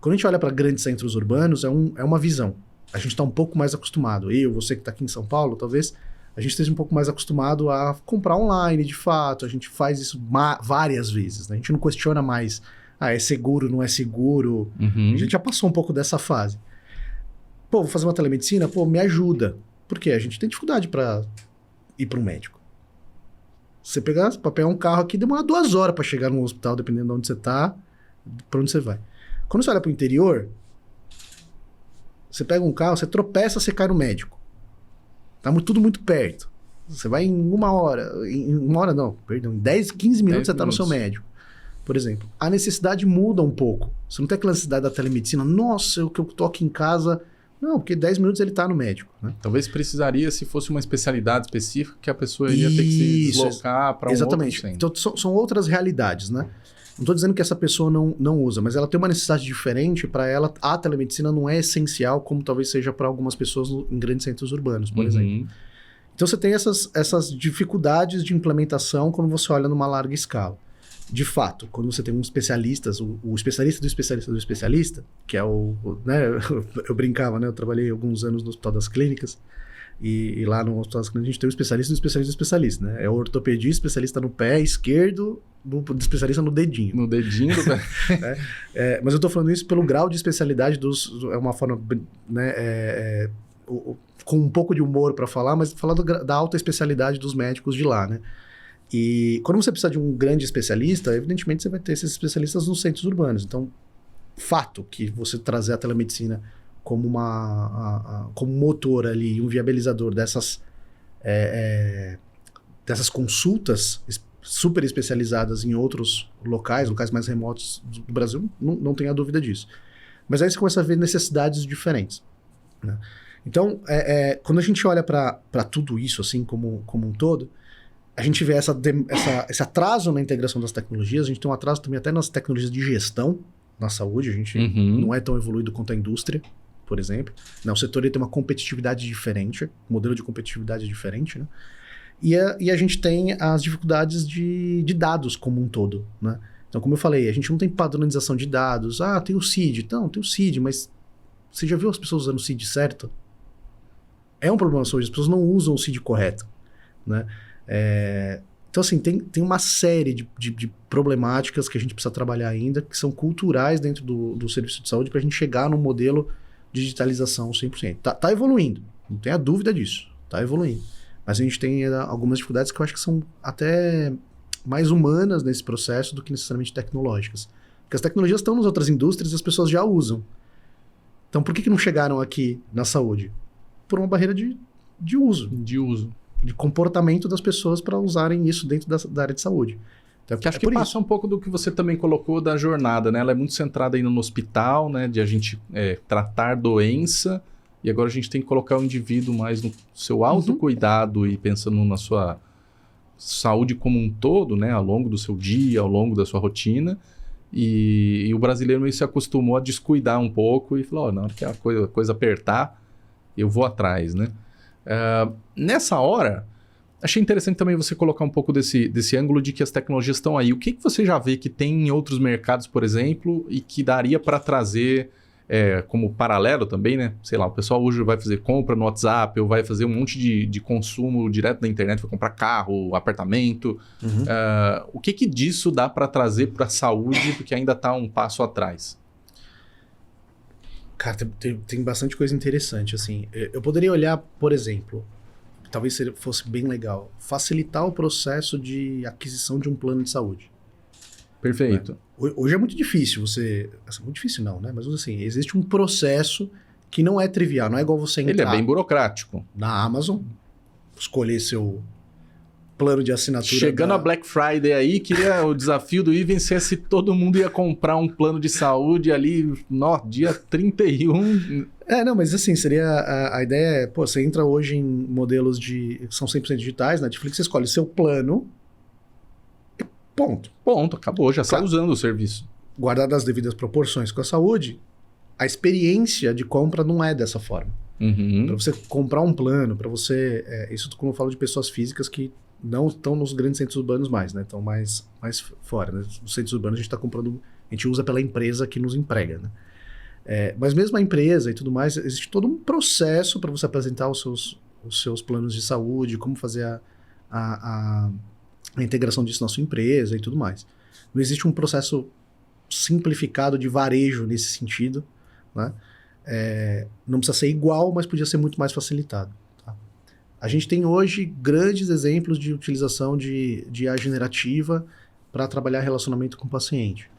Speaker 2: Quando a gente olha para grandes centros urbanos, é uma visão. A gente está um pouco mais acostumado. Você que está aqui em São Paulo, talvez a gente esteja um pouco mais acostumado a comprar online, de fato. A gente faz isso várias vezes. Né? A gente não questiona mais, é seguro, não é seguro.
Speaker 1: Uhum.
Speaker 2: A gente já passou um pouco dessa fase. Vou fazer uma telemedicina? Me ajuda. Por quê? A gente tem dificuldade para ir para um médico. Você pegar um carro aqui, demora 2 horas para chegar no hospital, dependendo de onde você está, para onde você vai. Quando você olha para o interior, você pega um carro, você tropeça, você cai no médico. Tá tudo muito perto. Você vai em 1 hora. Em 1 hora não, perdão. Em 10, 15 minutos você tá no seu médico. Por exemplo. A necessidade muda um pouco. Você não tem aquela necessidade da telemedicina. Nossa, eu tô aqui em casa. Não, porque 10 minutos ele tá no médico. Né?
Speaker 1: Talvez precisaria, se fosse uma especialidade específica, que a pessoa iria ter que se deslocar para um
Speaker 2: exatamente.
Speaker 1: outro centro.
Speaker 2: Então, são outras realidades, né? Não estou dizendo que essa pessoa não usa, mas ela tem uma necessidade diferente. Para ela, a telemedicina não é essencial, como talvez seja para algumas pessoas em grandes centros urbanos, por exemplo. Então você tem essas dificuldades de implementação quando você olha numa larga escala. De fato, quando você tem um especialista, o especialista do especialista do especialista, que é né, eu brincava, né? Eu trabalhei alguns anos no Hospital das Clínicas, e lá no Hospital das Clínicas a gente tem o especialista do especialista do especialista, né? É o ortopedia, especialista no pé esquerdo, do especialista no dedinho.
Speaker 1: No dedinho do pé.
Speaker 2: Mas eu tô falando isso pelo grau de especialidade é uma forma, né, com um pouco de humor para falar, mas falar da alta especialidade dos médicos de lá, né? E quando você precisa de um grande especialista, evidentemente você vai ter esses especialistas nos centros urbanos. Então, fato que você trazer a telemedicina como como motor ali, um viabilizador dessas consultas super especializadas em outros locais mais remotos do Brasil, não tenha dúvida disso. Mas aí você começa a ver necessidades diferentes. Né? Então, quando a gente olha para tudo isso, assim, como um todo, a gente vê esse atraso na integração das tecnologias, a gente tem um atraso também até nas tecnologias de gestão na saúde, a gente não é tão evoluído quanto a indústria, por exemplo. O setor ele tem uma competitividade diferente, um modelo de competitividade diferente, né? E a gente tem as dificuldades de dados como um todo, né? Então, como eu falei, a gente não tem padronização de dados. Tem o CID. Não, tem o CID, mas você já viu as pessoas usando o CID certo? É um problema hoje, as pessoas não usam o CID correto, né? Então, assim, tem uma série de problemáticas que a gente precisa trabalhar ainda, que são culturais dentro do serviço de saúde, para a gente chegar num modelo de digitalização 100%. Tá evoluindo, não tenha dúvida disso, tá evoluindo. Mas a gente tem algumas dificuldades que eu acho que são até mais humanas nesse processo do que necessariamente tecnológicas. Porque as tecnologias estão nas outras indústrias e as pessoas já usam. Então, por que não chegaram aqui na saúde? Por uma barreira de uso. De comportamento das pessoas para usarem isso dentro da área de saúde. Então,
Speaker 1: que acho que passa um pouco do que você também colocou da jornada, né? Ela é muito centrada ainda no hospital, né? De a gente tratar doença, e agora a gente tem que colocar o indivíduo mais no seu autocuidado e pensando na sua saúde como um todo, né? Ao longo do seu dia, ao longo da sua rotina. E o brasileiro meio se acostumou a descuidar um pouco e falou, na hora que a coisa apertar, eu vou atrás, né? Nessa hora, achei interessante também você colocar um pouco desse ângulo de que as tecnologias estão aí. O que você já vê que tem em outros mercados, por exemplo, e que daria para trazer como paralelo também, né? Sei lá, o pessoal hoje vai fazer compra no WhatsApp ou vai fazer um monte de consumo direto da internet, vai comprar carro, apartamento. O que disso dá para trazer para a saúde, porque ainda está um passo atrás?
Speaker 2: Cara, tem bastante coisa interessante, assim. Eu poderia olhar, por exemplo, talvez fosse bem legal, facilitar o processo de aquisição de um plano de saúde.
Speaker 1: Perfeito.
Speaker 2: Hoje é muito difícil você... Assim, muito difícil não, né? Mas assim, existe um processo que não é trivial. Não é igual você entrar...
Speaker 1: Ele é bem burocrático.
Speaker 2: Na Amazon, escolher seu plano de assinatura...
Speaker 1: Chegando a Black Friday aí, queria o desafio do Ivens é se todo mundo ia comprar um plano de saúde ali no dia 31...
Speaker 2: Não, mas assim, seria... A ideia é, pô, você entra hoje em modelos que são 100% digitais, na Netflix, você escolhe seu plano e ponto.
Speaker 1: Ponto, acabou, já está usando o serviço.
Speaker 2: Guardado as devidas proporções com a saúde, a experiência de compra não é dessa forma. Para você comprar um plano, para você... isso como eu falo de pessoas físicas que não estão nos grandes centros urbanos mais, né? Estão mais fora, né? Nos centros urbanos a gente está comprando... A gente usa pela empresa que nos emprega, né? Mas mesmo a empresa e tudo mais, existe todo um processo para você apresentar os seus planos de saúde, como fazer a integração disso na sua empresa e tudo mais. Não existe um processo simplificado de varejo nesse sentido, né? Não precisa ser igual, mas podia ser muito mais facilitado. Tá? A gente tem hoje grandes exemplos de utilização de IA generativa para trabalhar relacionamento com o paciente.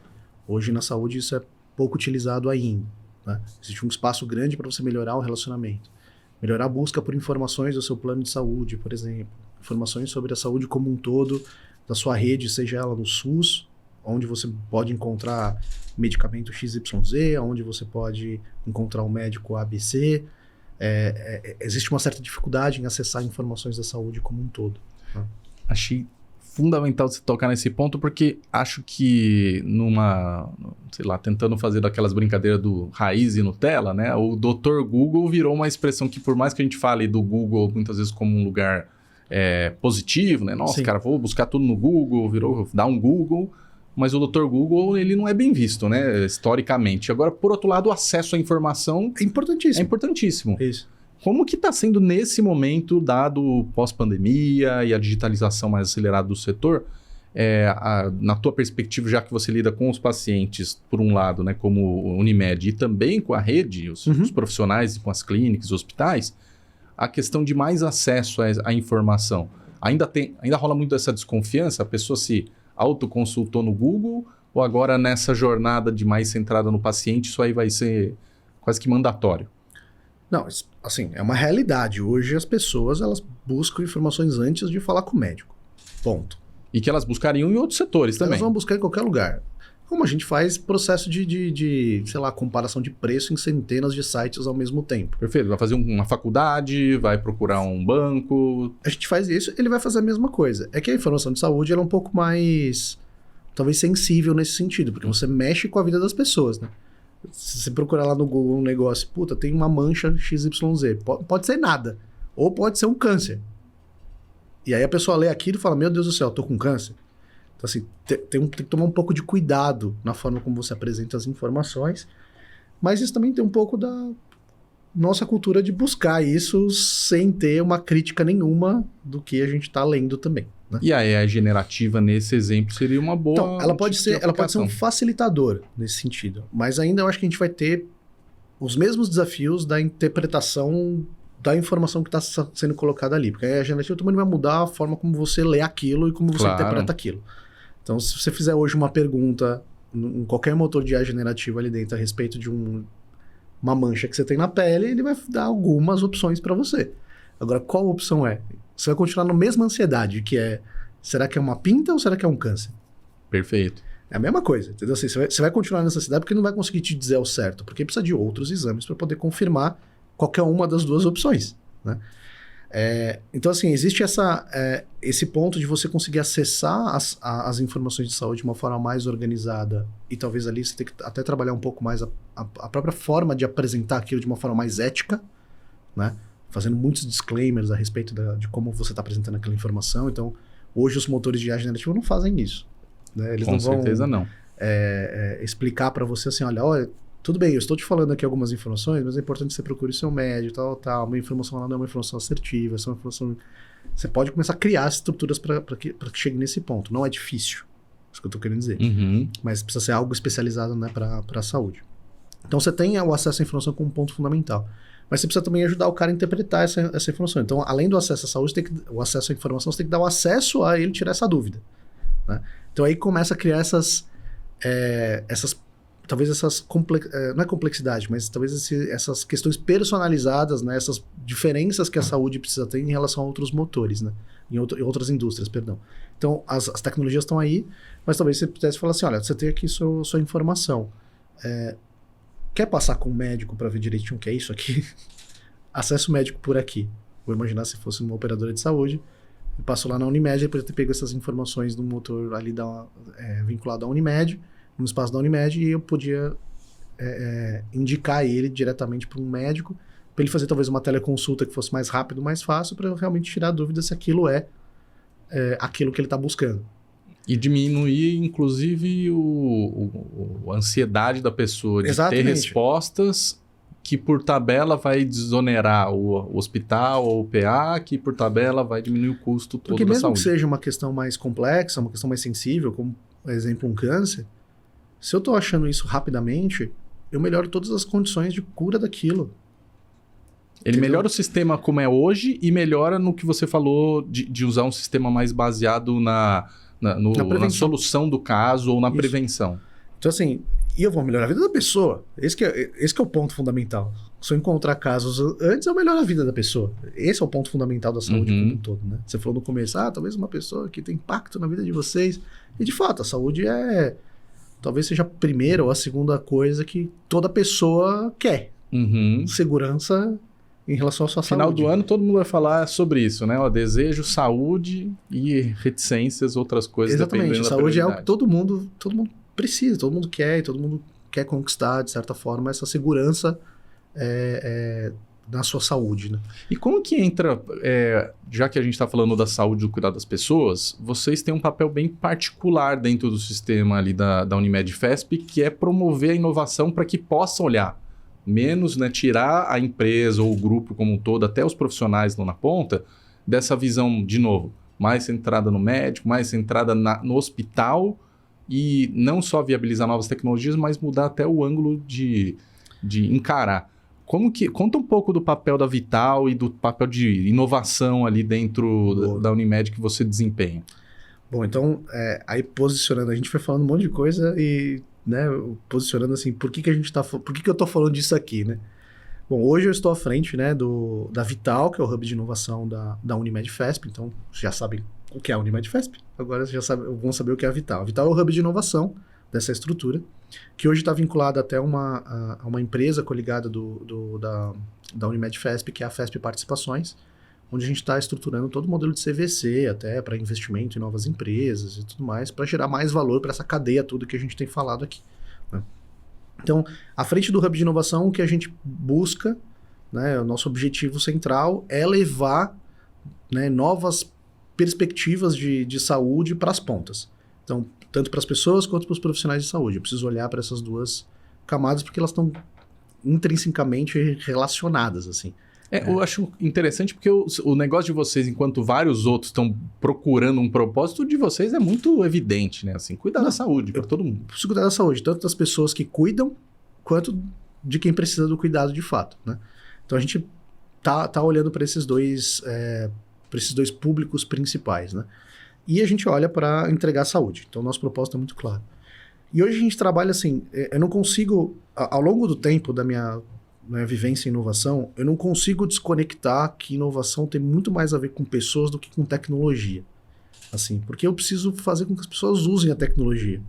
Speaker 2: Hoje na saúde isso é pouco utilizado ainda. Né? Existe um espaço grande para você melhorar o relacionamento. Melhorar a busca por informações do seu plano de saúde, por exemplo. Informações sobre a saúde como um todo da sua rede, seja ela no SUS, onde você pode encontrar medicamento XYZ, onde você pode encontrar um médico ABC. Existe uma certa dificuldade em acessar informações da saúde como um todo. Né?
Speaker 1: Achei fundamental você tocar nesse ponto, porque acho que sei lá, tentando fazer daquelas brincadeiras do raiz e Nutella, né? O Dr. Google virou uma expressão que, por mais que a gente fale do Google muitas vezes como um lugar positivo, né? Nossa,
Speaker 2: Sim.
Speaker 1: cara, vou buscar tudo no Google, dá um Google, mas o Dr. Google, ele não é bem visto, né? Historicamente. Agora, por outro lado, o acesso à informação
Speaker 2: É importantíssimo.
Speaker 1: é importantíssimo.
Speaker 2: Isso.
Speaker 1: Como que está sendo nesse momento, dado o pós-pandemia e a digitalização mais acelerada do setor, na tua perspectiva, já que você lida com os pacientes, por um lado, né, como o Unimed, e também com a rede, os profissionais, com as clínicas, os hospitais, a questão de mais acesso à informação. Ainda rola muito essa desconfiança? A pessoa se autoconsultou no Google ou agora nessa jornada de mais centrada no paciente, isso aí vai ser quase que mandatório?
Speaker 2: Não, assim, é uma realidade. Hoje as pessoas, elas buscam informações antes de falar com o médico. Ponto.
Speaker 1: E que elas buscariam em outros setores também.
Speaker 2: Elas vão buscar em qualquer lugar. Como a gente faz processo de sei lá, comparação de preço em centenas de sites ao mesmo tempo.
Speaker 1: Perfeito. Vai fazer uma faculdade, vai procurar um banco.
Speaker 2: A gente faz isso, ele vai fazer a mesma coisa. É que a informação de saúde ela é um pouco mais, talvez, sensível nesse sentido, porque você mexe com a vida das pessoas, né? Se você procurar lá no Google um negócio, puta, tem uma mancha XYZ. Pode ser nada. Ou pode ser um câncer. E aí a pessoa lê aquilo e fala, meu Deus do céu, eu tô com câncer. Então, assim, tem que tomar um pouco de cuidado na forma como você apresenta as informações. Mas isso também tem um pouco da nossa cultura de buscar isso sem ter uma crítica nenhuma do que a gente tá lendo também. Né?
Speaker 1: E a AI generativa, nesse exemplo, seria uma boa...
Speaker 2: Então, ela pode ser um facilitador nesse sentido. Mas ainda eu acho que a gente vai ter os mesmos desafios da interpretação da informação que está sendo colocada ali. Porque a generativa também vai mudar a forma como você lê aquilo e como você interpreta aquilo. Então, se você fizer hoje uma pergunta em qualquer motor de IA generativa ali dentro a respeito de uma mancha que você tem na pele, ele vai dar algumas opções para você. Agora, qual opção é? Você vai continuar na mesma ansiedade, que é, será que é uma pinta ou será que é um câncer?
Speaker 1: Perfeito.
Speaker 2: É a mesma coisa, entendeu? Assim, você vai continuar nessa ansiedade porque não vai conseguir te dizer ao certo, porque precisa de outros exames para poder confirmar qualquer uma das duas opções, né? Então, assim, existe esse ponto de você conseguir acessar as informações de saúde de uma forma mais organizada e talvez ali você tenha que até trabalhar um pouco mais a própria forma de apresentar aquilo de uma forma mais ética, né? Fazendo muitos disclaimers a respeito de como você está apresentando aquela informação. Então, hoje os motores de IA generativa não fazem isso, né? Eles
Speaker 1: Com
Speaker 2: não vão
Speaker 1: certeza não.
Speaker 2: explicar para você assim, olha, tudo bem, eu estou te falando aqui algumas informações, mas é importante que você procure o seu médico, tal. Uma informação lá não é uma informação assertiva, essa é uma informação... Você pode começar a criar estruturas para que chegue nesse ponto. Não é difícil, isso que eu estou querendo dizer. Mas precisa ser algo especializado, né, para a saúde. Então você tem o acesso à informação como um ponto fundamental. Mas você precisa também ajudar o cara a interpretar essa informação. Então, além do acesso à saúde, o acesso à informação, você tem que dar o acesso a ele tirar essa dúvida, né? Então aí começa a criar essas talvez essas não é complexidade, mas talvez essas questões personalizadas, né? Essas diferenças que a saúde precisa ter em relação a outros motores, né? Em outras indústrias, perdão. Então, as tecnologias estão aí, mas talvez você pudesse falar assim, olha, você tem aqui sua informação. Quer passar com o médico para ver direitinho o que é isso aqui? Acesse o médico por aqui. Vou imaginar se fosse uma operadora de saúde, eu passo lá na Unimed, depois de ter pego essas informações do motor ali vinculado à Unimed, no espaço da Unimed, e eu podia indicar ele diretamente para um médico, para ele fazer talvez uma teleconsulta que fosse mais rápido, mais fácil, para eu realmente tirar a dúvida se aquilo é aquilo que ele está buscando.
Speaker 1: E diminuir, inclusive, a ansiedade da pessoa de
Speaker 2: Exatamente.
Speaker 1: ter respostas que, por tabela, vai desonerar o hospital ou o PA, que, por tabela, vai diminuir o custo todo
Speaker 2: Porque
Speaker 1: da
Speaker 2: mesmo
Speaker 1: saúde.
Speaker 2: que seja uma questão mais complexa, uma questão mais sensível, como, por exemplo, um câncer, se eu estou achando isso rapidamente, eu melhoro todas as condições de cura daquilo.
Speaker 1: Ele
Speaker 2: Entendeu?
Speaker 1: melhora o sistema como é hoje e melhora no que você falou de usar um sistema mais baseado na solução do caso ou na prevenção.
Speaker 2: Então, assim, e eu vou melhorar a vida da pessoa. Esse que é o ponto fundamental. Se eu encontrar casos antes, eu melhoro a vida da pessoa. Esse é o ponto fundamental da saúde como um todo, né? Você falou no começo, talvez uma pessoa que tem impacto na vida de vocês. E, de fato, a saúde talvez seja a primeira ou a segunda coisa que toda pessoa quer. Segurança em relação à sua
Speaker 1: Final
Speaker 2: saúde.
Speaker 1: do ano, todo mundo vai falar sobre isso, né? Desejo, saúde e reticências, outras coisas.
Speaker 2: Exatamente. Saúde é algo que todo mundo precisa, todo mundo quer, e todo mundo quer conquistar, de certa forma, essa segurança na sua saúde, né?
Speaker 1: E como que entra, já que a gente está falando da saúde e do cuidado das pessoas, vocês têm um papel bem particular dentro do sistema ali da Unimed FESP, que é promover a inovação para que possa olhar menos, né, tirar a empresa ou o grupo como um todo, até os profissionais lá na ponta, dessa visão, de novo, mais centrada no médico, mais centrada no hospital, e não só viabilizar novas tecnologias, mas mudar até o ângulo de encarar. Conta um pouco do papel da Vital e do papel de inovação ali dentro da Unimed que você desempenha.
Speaker 2: Bom, então, aí posicionando, a gente foi falando um monte de coisa e, né, posicionando assim, por que eu tô falando disso aqui, né? Bom, hoje eu estou à frente, né, da Vital, que é o hub de inovação da Unimed FESP, então já sabem o que é a Unimed FESP, agora vão saber o que é a Vital. A Vital é o hub de inovação dessa estrutura, que hoje está vinculada até a uma empresa coligada da Unimed FESP, que é a FESP Participações, onde a gente está estruturando todo o modelo de CVC, até para investimento em novas empresas e tudo mais, para gerar mais valor para essa cadeia toda que a gente tem falado aqui, né? Então, à frente do Hub de Inovação, o que a gente busca, né, o nosso objetivo central é levar, né, novas perspectivas de saúde para as pontas. Então, tanto para as pessoas quanto para os profissionais de saúde. Eu preciso olhar para essas duas camadas porque elas estão intrinsecamente relacionadas, assim.
Speaker 1: Eu acho interessante porque o negócio de vocês, enquanto vários outros estão procurando um propósito, de vocês é muito evidente, né? Assim, cuidar da saúde para todo mundo.
Speaker 2: Preciso cuidar da saúde, tanto das pessoas que cuidam, quanto de quem precisa do cuidado de fato, né? Então a gente tá olhando para esses dois públicos principais, né? E a gente olha para entregar saúde. Então o nosso propósito é muito claro. E hoje a gente trabalha assim, eu não consigo, ao longo do tempo da minha vivência em inovação, eu não consigo desconectar que inovação tem muito mais a ver com pessoas do que com tecnologia. Assim, porque eu preciso fazer com que as pessoas usem a tecnologia.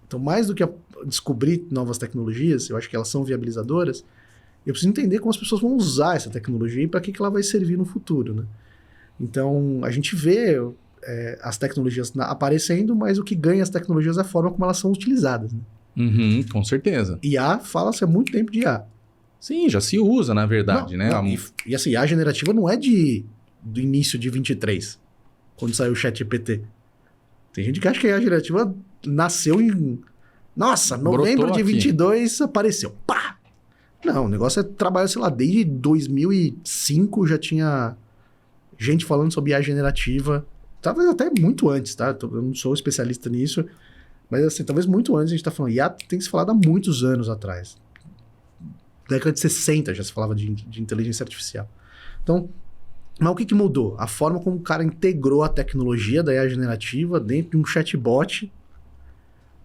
Speaker 2: Então, mais do que descobrir novas tecnologias, eu acho que elas são viabilizadoras, eu preciso entender como as pessoas vão usar essa tecnologia e para que ela vai servir no futuro, né? Então, a gente vê as tecnologias aparecendo, mas o que ganha as tecnologias é a forma como elas são utilizadas, né?
Speaker 1: Com certeza.
Speaker 2: IA, fala-se há muito tempo de IA.
Speaker 1: Sim, já se usa, na verdade, né?
Speaker 2: E assim, a generativa não é do início de 23, quando saiu o ChatGPT. Tem gente que acha que a generativa nasceu em... Nossa, novembro de 22 apareceu. Pá! Não, o negócio trabalha, sei lá, desde 2005 já tinha gente falando sobre IA generativa. Talvez até muito antes, tá? Eu não sou especialista nisso, mas assim, talvez muito antes a gente tá falando. IA tem que se falar há muitos anos atrás. Década de 60 já se falava de inteligência artificial. Então, mas o que mudou? A forma como o cara integrou a tecnologia da IA generativa dentro de um chatbot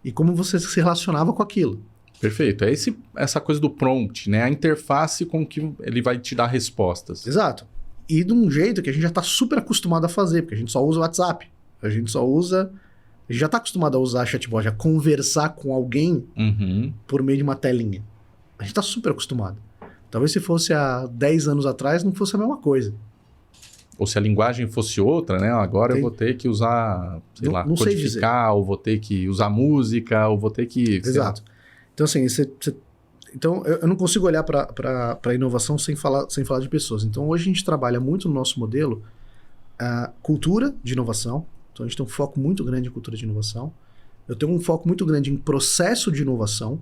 Speaker 2: e como você se relacionava com aquilo.
Speaker 1: Perfeito. É essa coisa do prompt, né? A interface com que ele vai te dar respostas.
Speaker 2: Exato. E de um jeito que a gente já está super acostumado a fazer, porque a gente só usa o WhatsApp. A gente já está acostumado a usar chatbot, a conversar com alguém por meio de uma telinha. A gente está super acostumado. Talvez se fosse há 10 anos atrás, não fosse a mesma coisa.
Speaker 1: Ou se a linguagem fosse outra, né? Agora eu vou ter que usar,
Speaker 2: não
Speaker 1: codificar, ou vou ter que usar música, ou vou ter que...
Speaker 2: Exato. Então, assim, então, eu não consigo olhar para a inovação sem falar de pessoas. Então, hoje a gente trabalha muito no nosso modelo a cultura de inovação. Então, a gente tem um foco muito grande em cultura de inovação. Eu tenho um foco muito grande em processo de inovação.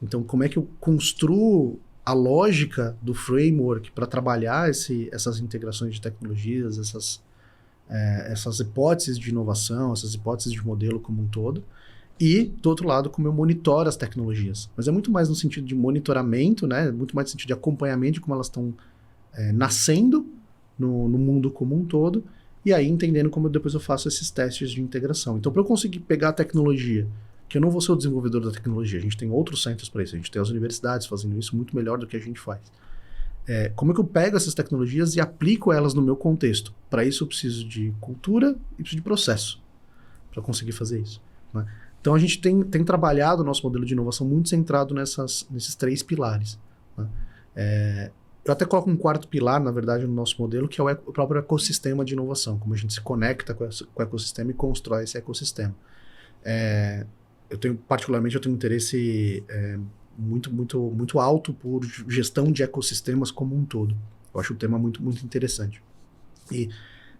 Speaker 2: Então, como é que eu construo a lógica do framework para trabalhar essas integrações de tecnologias, essas hipóteses de inovação, essas hipóteses de modelo como um todo. E, do outro lado, como eu monitoro as tecnologias. Mas é muito mais no sentido de monitoramento, né? Muito mais no sentido de acompanhamento de como elas estão nascendo no mundo como um todo. E aí, entendendo como depois eu faço esses testes de integração. Então, para eu conseguir pegar a tecnologia, que eu não vou ser o desenvolvedor da tecnologia, a gente tem outros centros para isso, a gente tem as universidades fazendo isso muito melhor do que a gente faz. Como é que eu pego essas tecnologias e aplico elas no meu contexto? Para isso eu preciso de cultura e preciso de processo para conseguir fazer isso, né? Então a gente tem trabalhado o nosso modelo de inovação muito centrado nesses 3 pilares, né? Eu até coloco um 4º pilar, na verdade, no nosso modelo, que é o próprio ecossistema de inovação, como a gente se conecta com o ecossistema e constrói esse ecossistema. Particularmente, eu tenho um interesse muito alto por gestão de ecossistemas como um todo. Eu acho o tema muito, muito interessante. E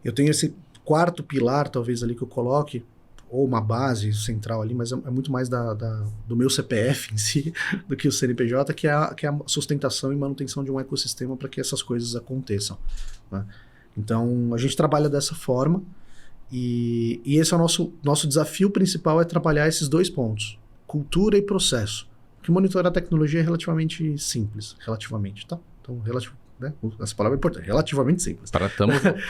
Speaker 2: eu tenho esse 4º pilar, talvez, ali que eu coloque, ou uma base central ali, mas é muito mais do meu CPF em si, do que o CNPJ, que é a sustentação e manutenção de um ecossistema para que essas coisas aconteçam, né? Então, a gente trabalha dessa forma, e esse é o nosso desafio principal, é trabalhar esses 2 pontos, cultura e processo. Porque monitorar a tecnologia é relativamente simples, relativamente, tá? Então, né? Essa palavra é importante, relativamente simples.
Speaker 1: Para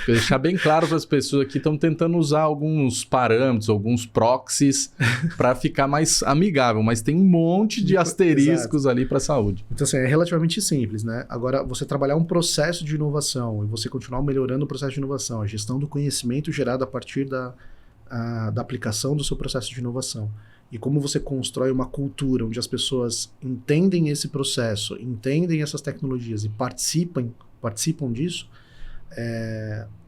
Speaker 1: deixar bem claro para as pessoas que estão tentando usar alguns parâmetros, alguns proxies para ficar mais amigável, mas tem um monte de asteriscos ali para a saúde.
Speaker 2: Então, assim, é relativamente simples, né? Agora, você trabalhar um processo de inovação e você continuar melhorando o processo de inovação, a gestão do conhecimento gerado a partir da aplicação do seu processo de inovação. E como você constrói uma cultura onde as pessoas entendem esse processo, entendem essas tecnologias e participam disso,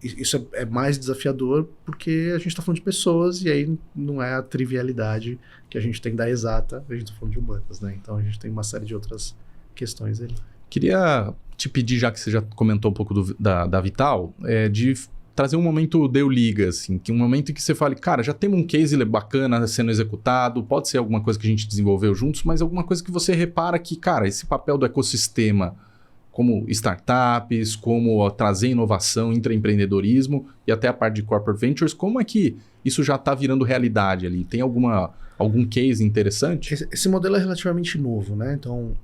Speaker 2: isso é mais desafiador porque a gente está falando de pessoas e aí não é a trivialidade que a gente tem da exata, a gente está falando de humanas, né? Então a gente tem uma série de outras questões ali.
Speaker 1: Queria te pedir, já que você já comentou um pouco da Vital, de trazer um momento deu liga, assim, um momento em que você fale, cara, já temos um case bacana sendo executado, pode ser alguma coisa que a gente desenvolveu juntos, mas alguma coisa que você repara que, cara, esse papel do ecossistema, como startups, como trazer inovação, intraempreendedorismo e até a parte de corporate ventures, como é que isso já está virando realidade ali? Tem algum case interessante?
Speaker 2: Esse modelo é relativamente novo, né? Então,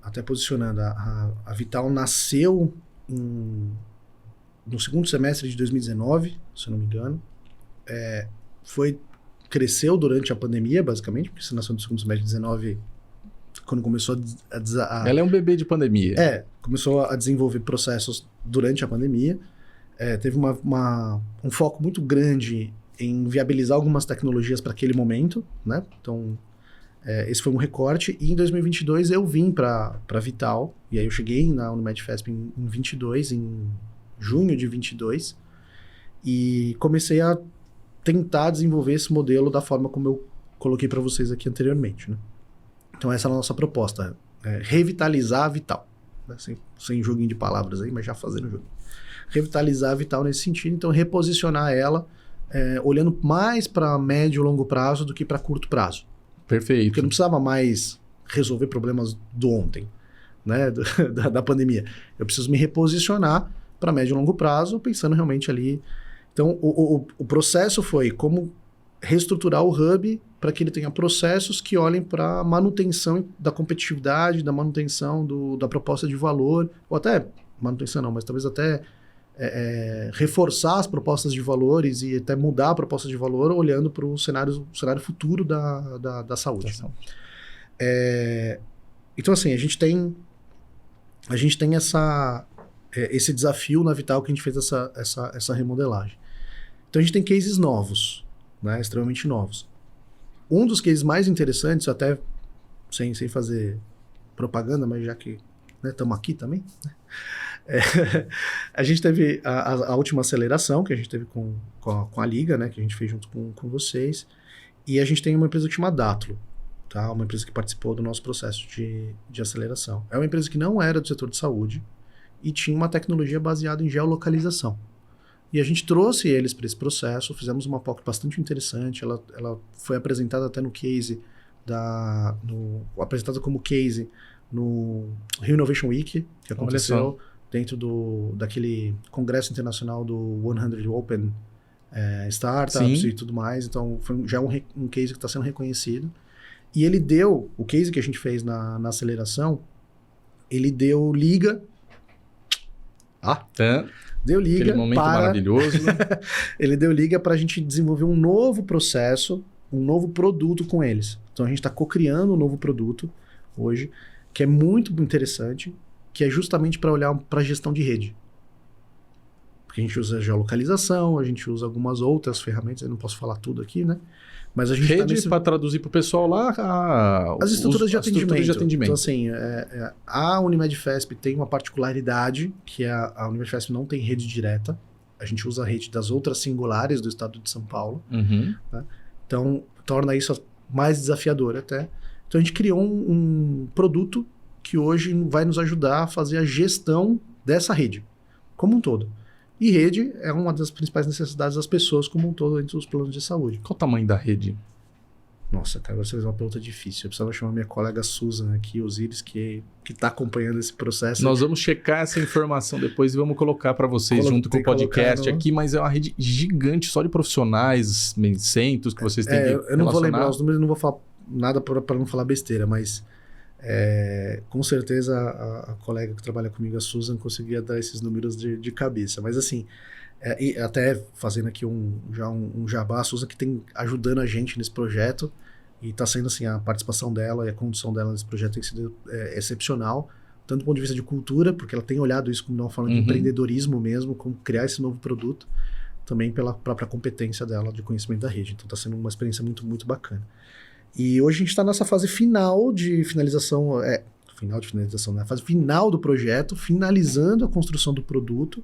Speaker 2: até posicionando, a Vital nasceu no segundo semestre de 2019, se eu não me engano. Cresceu durante a pandemia, basicamente, porque se nasceu no segundo semestre de 2019, quando começou
Speaker 1: Ela é um bebê de pandemia.
Speaker 2: Começou a desenvolver processos durante a pandemia. Teve um foco muito grande em viabilizar algumas tecnologias para aquele momento, né? Então, esse foi um recorte. E em 2022 eu vim para Vital, e aí eu cheguei na Unimed Fesp em 22, em junho de 22, e comecei a tentar desenvolver esse modelo da forma como eu coloquei para vocês aqui anteriormente, né? Então essa é a nossa proposta, revitalizar a Vital, né? Sem joguinho de palavras aí, mas já fazendo joguinho. Revitalizar a Vital nesse sentido, então reposicionar ela olhando mais para médio e longo prazo do que para curto prazo.
Speaker 1: Perfeito.
Speaker 2: Porque não precisava mais resolver problemas do ontem, né? da pandemia. Eu preciso me reposicionar para médio e longo prazo, pensando realmente ali. Então, o processo foi como reestruturar o hub para que ele tenha processos que olhem para a manutenção da competitividade, da manutenção da proposta de valor, ou até, manutenção não, mas talvez até reforçar as propostas de valores e até mudar a proposta de valor olhando para o cenário futuro da saúde. Então, assim, a gente tem esse desafio na Vital que a gente fez essa remodelagem. Então, a gente tem cases novos, né, extremamente novos. Um dos cases mais interessantes, até sem fazer propaganda, mas já que estamos aqui também, né? A gente teve a última aceleração que a gente teve com a Liga, né, que a gente fez junto com vocês, e a gente tem uma empresa que chama Datlo, tá? Uma empresa que participou do nosso processo de aceleração. É uma empresa que não era do setor de saúde e tinha uma tecnologia baseada em geolocalização. E a gente trouxe eles para esse processo, fizemos uma POC bastante interessante, ela foi apresentada até no case, apresentada como case no Rio Innovation Week, que aconteceu dentro daquele congresso internacional do 100 Open Startups e tudo mais. Então, já um case que está sendo reconhecido. E ele deu, o case que a gente fez na aceleração, ele deu liga... Deu liga
Speaker 1: aquele momento maravilhoso.
Speaker 2: Ele deu liga para a gente desenvolver um novo processo, um novo produto com eles. Então, a gente está co-criando um novo produto hoje, que é muito interessante, que é justamente para olhar para a gestão de rede. Porque a gente usa geolocalização, a gente usa algumas outras ferramentas, eu não posso falar tudo aqui, né? Mas a gente
Speaker 1: rede, para traduzir para o pessoal lá,
Speaker 2: as estruturas de atendimento. Então,
Speaker 1: Então,
Speaker 2: assim, a Unimed Fesp tem uma particularidade, que a Unimed Fesp não tem rede direta. A gente usa a rede das outras singulares do estado de São Paulo. Né? Então, torna isso mais desafiador até. Então, a gente criou um produto que hoje vai nos ajudar a fazer a gestão dessa rede, como um todo. E rede é uma das principais necessidades das pessoas como um todo dentro dos planos de saúde.
Speaker 1: Qual o tamanho da rede?
Speaker 2: Nossa, cara, você fez uma pergunta difícil. Eu precisava chamar minha colega Susan aqui, Osiris, que está acompanhando esse processo.
Speaker 1: Nós vamos checar essa informação depois e vamos colocar para vocês junto com o podcast aqui, mas é uma rede gigante, só de profissionais, centros que vocês têm que
Speaker 2: eu não vou lembrar os números, não vou falar nada para não falar besteira, mas com certeza a colega que trabalha comigo, a Susan, conseguia dar esses números de cabeça. Mas assim, e até fazendo aqui um jabá, a Susan que tem ajudando a gente nesse projeto, e está sendo assim, a participação dela e a condução dela nesse projeto tem sido excepcional, tanto do ponto de vista de cultura, porque ela tem olhado isso como uma forma de empreendedorismo mesmo, como criar esse novo produto, também pela própria competência dela de conhecimento da rede. Então está sendo uma experiência muito, muito bacana. E hoje a gente está nessa fase final de finalização, né? Fase final do projeto, finalizando a construção do produto,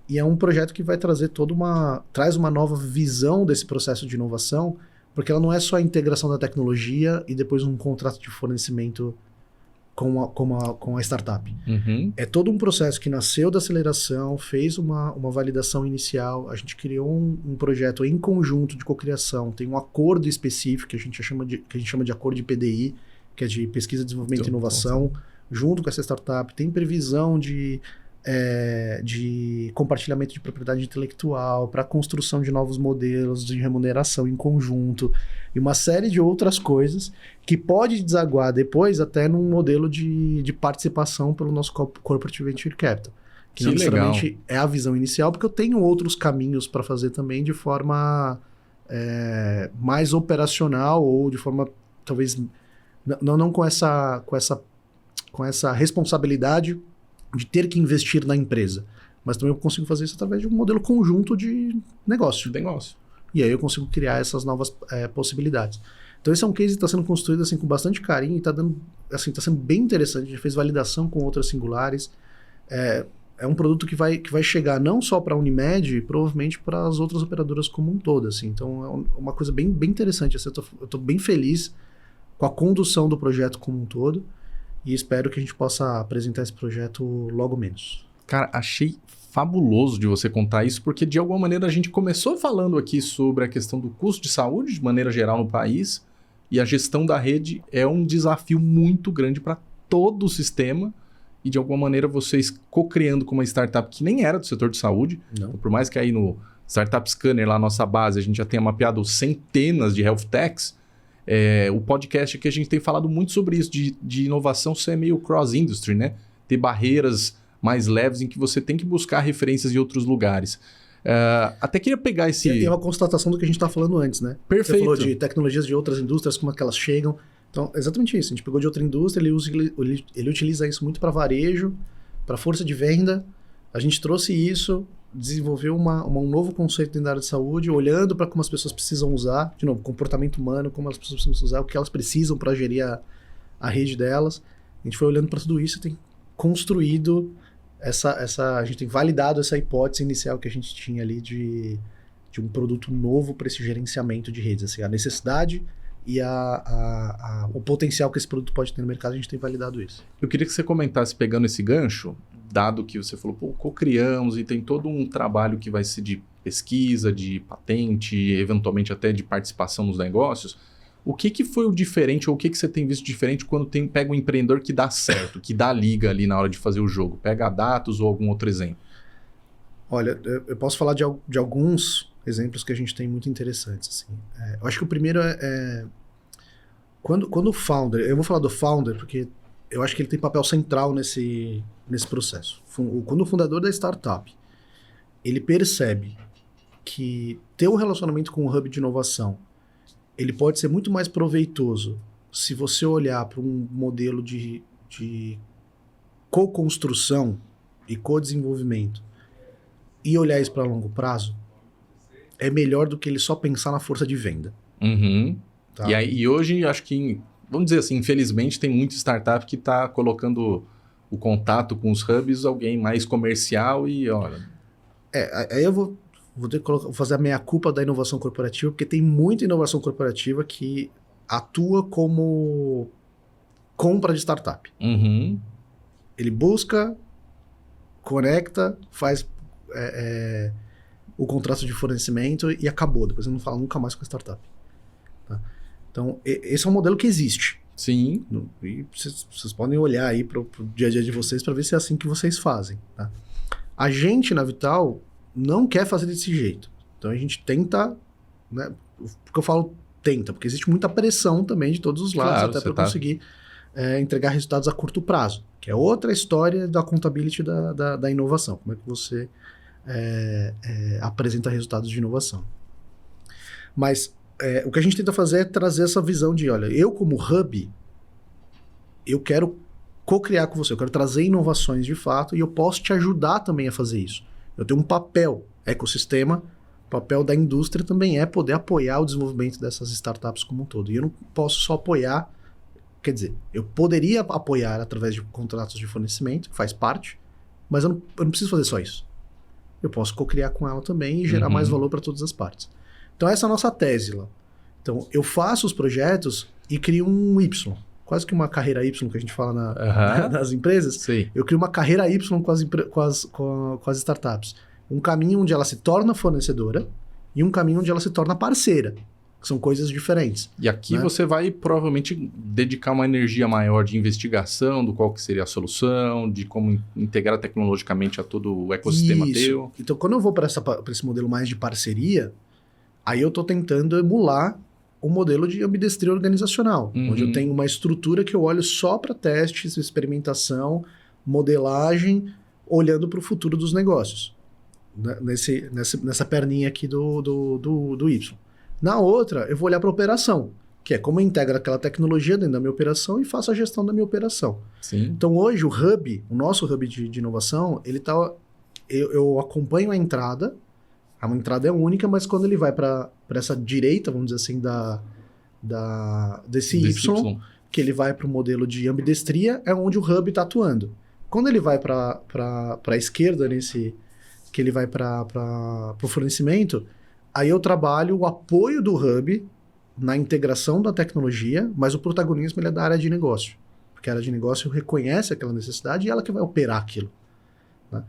Speaker 2: e é um projeto que vai trazer traz uma nova visão desse processo de inovação, porque ela não é só a integração da tecnologia e depois um contrato de fornecimento com a startup. É todo um processo que nasceu da aceleração, fez uma validação inicial, a gente criou um projeto em conjunto de cocriação, tem um acordo específico que a gente chama de acordo de PDI, que é de pesquisa, desenvolvimento e inovação, junto com essa startup, tem previsão de compartilhamento de propriedade intelectual, para a construção de novos modelos de remuneração em conjunto, e uma série de outras coisas que pode desaguar depois até num modelo de participação pelo nosso Corporate Venture Capital. Que não necessariamente é a visão inicial, porque eu tenho outros caminhos para fazer também de forma mais operacional ou de forma, talvez, não com essa responsabilidade de ter que investir na empresa. Mas também eu consigo fazer isso através de um modelo conjunto de negócio. E aí eu consigo criar essas novas possibilidades. Então esse é um case que está sendo construído assim, com bastante carinho e está sendo bem interessante. A gente fez validação com outras singulares. É um produto que vai chegar não só para a Unimed, provavelmente para as outras operadoras como um todo. Assim. Então é uma coisa bem, bem interessante. Assim, eu estou bem feliz com a condução do projeto como um todo. E espero que a gente possa apresentar esse projeto logo menos.
Speaker 1: Cara, achei fabuloso de você contar isso, porque de alguma maneira a gente começou falando aqui sobre a questão do custo de saúde, de maneira geral no país, e a gestão da rede é um desafio muito grande para todo o sistema, e de alguma maneira vocês co-criando com uma startup que nem era do setor de saúde, então, por mais que aí no Startup Scanner, lá na nossa base, a gente já tenha mapeado centenas de health techs, o podcast aqui a gente tem falado muito sobre isso, de inovação ser meio cross-industry, né? Ter barreiras mais leves, em que você tem que buscar referências em outros lugares. Até queria pegar esse...
Speaker 2: E é uma constatação do que a gente estava falando antes, né?
Speaker 1: Perfeito.
Speaker 2: Você falou de tecnologias de outras indústrias, como é que elas chegam. Então, exatamente isso. A gente pegou de outra indústria, ele utiliza isso muito para varejo, para força de venda. A gente trouxe isso, desenvolveu um novo conceito dentro da área de saúde, olhando para como as pessoas precisam usar, de novo, comportamento humano, como as pessoas precisam usar, o que elas precisam para gerir a rede delas. A gente foi olhando para tudo isso e tem construído a gente tem validado essa hipótese inicial que a gente tinha ali de um produto novo para esse gerenciamento de redes. Assim, a necessidade e o potencial que esse produto pode ter no mercado, a gente tem validado isso.
Speaker 1: Eu queria que você comentasse, pegando esse gancho, dado que você falou, co-criamos e tem todo um trabalho que vai ser de pesquisa, de patente, eventualmente até de participação nos negócios. O que foi o diferente ou o que você tem visto diferente quando pega um empreendedor que dá certo, que dá liga ali na hora de fazer o jogo? Pega a Datos ou algum outro exemplo?
Speaker 2: Olha, eu posso falar de alguns exemplos que a gente tem muito interessantes. Assim. Eu acho que o primeiro quando o founder... Eu vou falar do founder porque eu acho que ele tem papel central nesse processo. Quando o fundador da startup ele percebe que ter um relacionamento com um hub de inovação ele pode ser muito mais proveitoso se você olhar para um modelo de co-construção e co-desenvolvimento e olhar isso para longo prazo, é melhor do que ele só pensar na força de venda.
Speaker 1: Uhum.
Speaker 2: Tá?
Speaker 1: E hoje, acho que, vamos dizer assim, infelizmente tem muita startup que está colocando o contato com os hubs alguém mais comercial e olha...
Speaker 2: Aí eu vou ter que fazer a meia-culpa da inovação corporativa, porque tem muita inovação corporativa que atua como compra de startup.
Speaker 1: Uhum.
Speaker 2: Ele busca, conecta, faz o contrato de fornecimento e acabou. Depois ele não fala nunca mais com a startup. Tá? Então, esse é um modelo que existe.
Speaker 1: Sim.
Speaker 2: E vocês podem olhar aí para o dia a dia de vocês para ver se é assim que vocês fazem. Tá? A gente, na Vital, não quer fazer desse jeito. Então a gente tenta, né? Porque eu falo tenta, porque existe muita pressão também de todos os lados,
Speaker 1: claro,
Speaker 2: até para conseguir entregar resultados a curto prazo, que é outra história da contabilidade da inovação. Como é que você apresenta resultados de inovação. Mas o que a gente tenta fazer é trazer essa visão de, olha, eu como hub, eu quero co-criar com você, eu quero trazer inovações de fato e eu posso te ajudar também a fazer isso. Eu tenho um papel, ecossistema, o papel da indústria também é poder apoiar o desenvolvimento dessas startups como um todo. E eu não posso só apoiar, quer dizer, eu poderia apoiar através de contratos de fornecimento, que faz parte, mas eu não preciso fazer só isso. Eu posso co-criar com ela também e gerar mais valor para todas as partes. Então essa é a nossa tese lá. Então eu faço os projetos e crio um Y. Quase que uma carreira Y que a gente fala nas empresas.
Speaker 1: Sim.
Speaker 2: Eu crio uma carreira Y com as startups. Um caminho onde ela se torna fornecedora e um caminho onde ela se torna parceira. Que são coisas diferentes.
Speaker 1: E aqui você vai provavelmente dedicar uma energia maior de investigação do qual que seria a solução, de como integrar tecnologicamente a todo o ecossistema teu.
Speaker 2: Então quando eu vou para esse modelo mais de parceria, aí eu estou tentando emular o modelo de ambidestria organizacional, onde eu tenho uma estrutura que eu olho só para testes, experimentação, modelagem, olhando para o futuro dos negócios. Nessa perninha aqui do Y. Na outra, eu vou olhar para a operação, que é como eu integro aquela tecnologia dentro da minha operação e faço a gestão da minha operação.
Speaker 1: Sim.
Speaker 2: Então hoje o nosso hub de inovação, eu acompanho a entrada é única, mas quando ele vai para essa direita, vamos dizer assim, desse Y, que ele vai para o modelo de ambidestria, é onde o hub está atuando. Quando ele vai para a esquerda, que ele vai para o fornecimento, aí eu trabalho o apoio do hub na integração da tecnologia, mas o protagonismo ele é da área de negócio. Porque a área de negócio reconhece aquela necessidade e ela que vai operar aquilo. Né?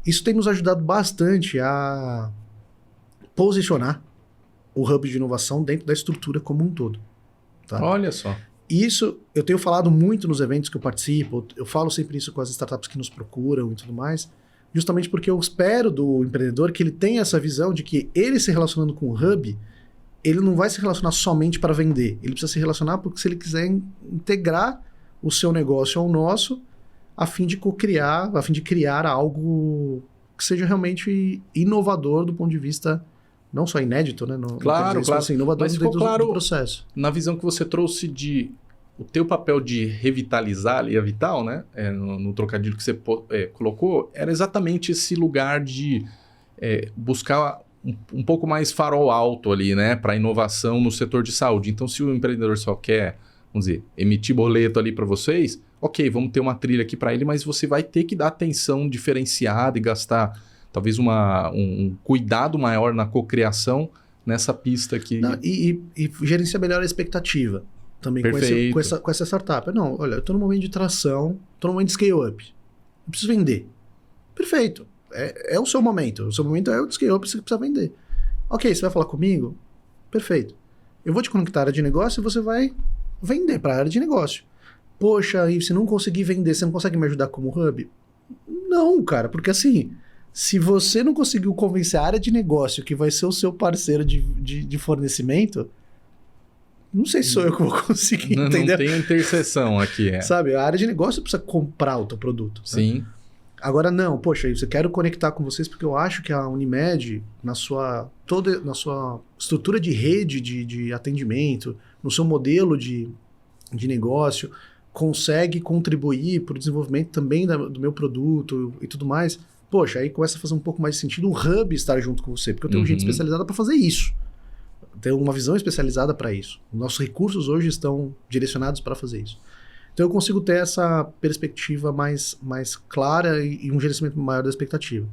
Speaker 2: Isso tem nos ajudado bastante a posicionar o hub de inovação dentro da estrutura como um todo. Tá?
Speaker 1: Olha só.
Speaker 2: Isso eu tenho falado muito nos eventos que eu participo, eu falo sempre isso com as startups que nos procuram e tudo mais, justamente porque eu espero do empreendedor que ele tenha essa visão de que ele se relacionando com o hub, ele não vai se relacionar somente para vender, ele precisa se relacionar porque se ele quiser integrar o seu negócio ao nosso, a fim de co-criar, a fim de criar algo que seja realmente inovador do ponto de vista não só inédito, né?
Speaker 1: Claro.
Speaker 2: Assim, inovador
Speaker 1: Mas ficou
Speaker 2: dentro do processo.
Speaker 1: Na visão que você trouxe de o teu papel de revitalizar ali a Vital, né? No trocadilho que você colocou, era exatamente esse lugar de buscar um pouco mais farol alto ali, né? Para inovação no setor de saúde. Então, se o empreendedor só quer, vamos dizer, emitir boleto ali para vocês, ok, vamos ter uma trilha aqui para ele, mas você vai ter que dar atenção diferenciada e gastar talvez um cuidado maior na cocriação nessa pista aqui.
Speaker 2: Não, e gerenciar melhor a expectativa também com essa startup. Não, olha, eu estou no momento de tração, estou no momento de scale-up. Eu preciso vender. Perfeito. É o seu momento. O seu momento é o de scale-up, você precisa vender. Ok, você vai falar comigo? Perfeito. Eu vou te conectar à área de negócio e você vai vender para a área de negócio. Poxa, e se não conseguir vender, você não consegue me ajudar como hub? Não, cara, porque assim, se você não conseguiu convencer a área de negócio que vai ser o seu parceiro de fornecimento, não sei se sou eu que vou conseguir, entendeu?
Speaker 1: Não tem interseção aqui.
Speaker 2: Sabe, a área de negócio precisa comprar o teu produto.
Speaker 1: Sim.
Speaker 2: Né? Agora não, poxa, eu quero conectar com vocês porque eu acho que a Unimed, na sua estrutura de rede de atendimento, no seu modelo de negócio, consegue contribuir para o desenvolvimento também do meu produto e tudo mais. Poxa, aí começa a fazer um pouco mais de sentido o hub estar junto com você, porque eu tenho gente especializada para fazer isso. Eu tenho uma visão especializada para isso. Nossos recursos hoje estão direcionados para fazer isso. Então eu consigo ter essa perspectiva mais clara e um gerenciamento maior da expectativa.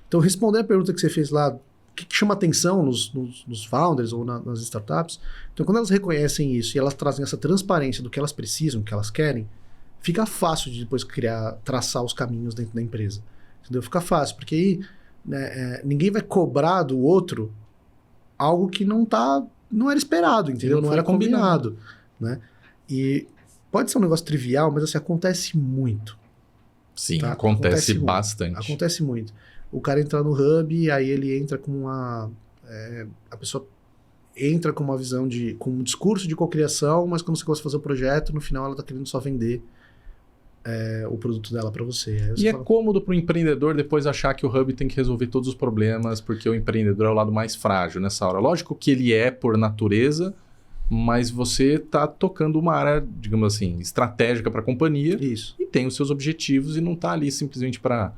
Speaker 2: Então, respondendo a pergunta que você fez lá, o que chama atenção nos founders ou nas startups, então quando elas reconhecem isso e elas trazem essa transparência do que elas precisam, do que elas querem, fica fácil de depois traçar os caminhos dentro da empresa. Entendeu? Fica fácil, porque aí ninguém vai cobrar do outro algo que não era esperado, entendeu? Não era combinado. Né? E pode ser um negócio trivial, mas assim, acontece muito.
Speaker 1: Sim, tá? Acontece bastante.
Speaker 2: Acontece muito. O cara entra no hub, aí ele entra com a pessoa entra com uma visão com um discurso de cocriação, mas quando você começa a fazer o projeto, no final ela tá querendo só vender o produto dela para você.
Speaker 1: E é cômodo para o empreendedor depois achar que o hub tem que resolver todos os problemas, porque o empreendedor é o lado mais frágil nessa hora. Lógico que ele é por natureza, mas você está tocando uma área, digamos assim, estratégica para a companhia.
Speaker 2: Isso.
Speaker 1: E tem os seus objetivos e não está ali simplesmente para,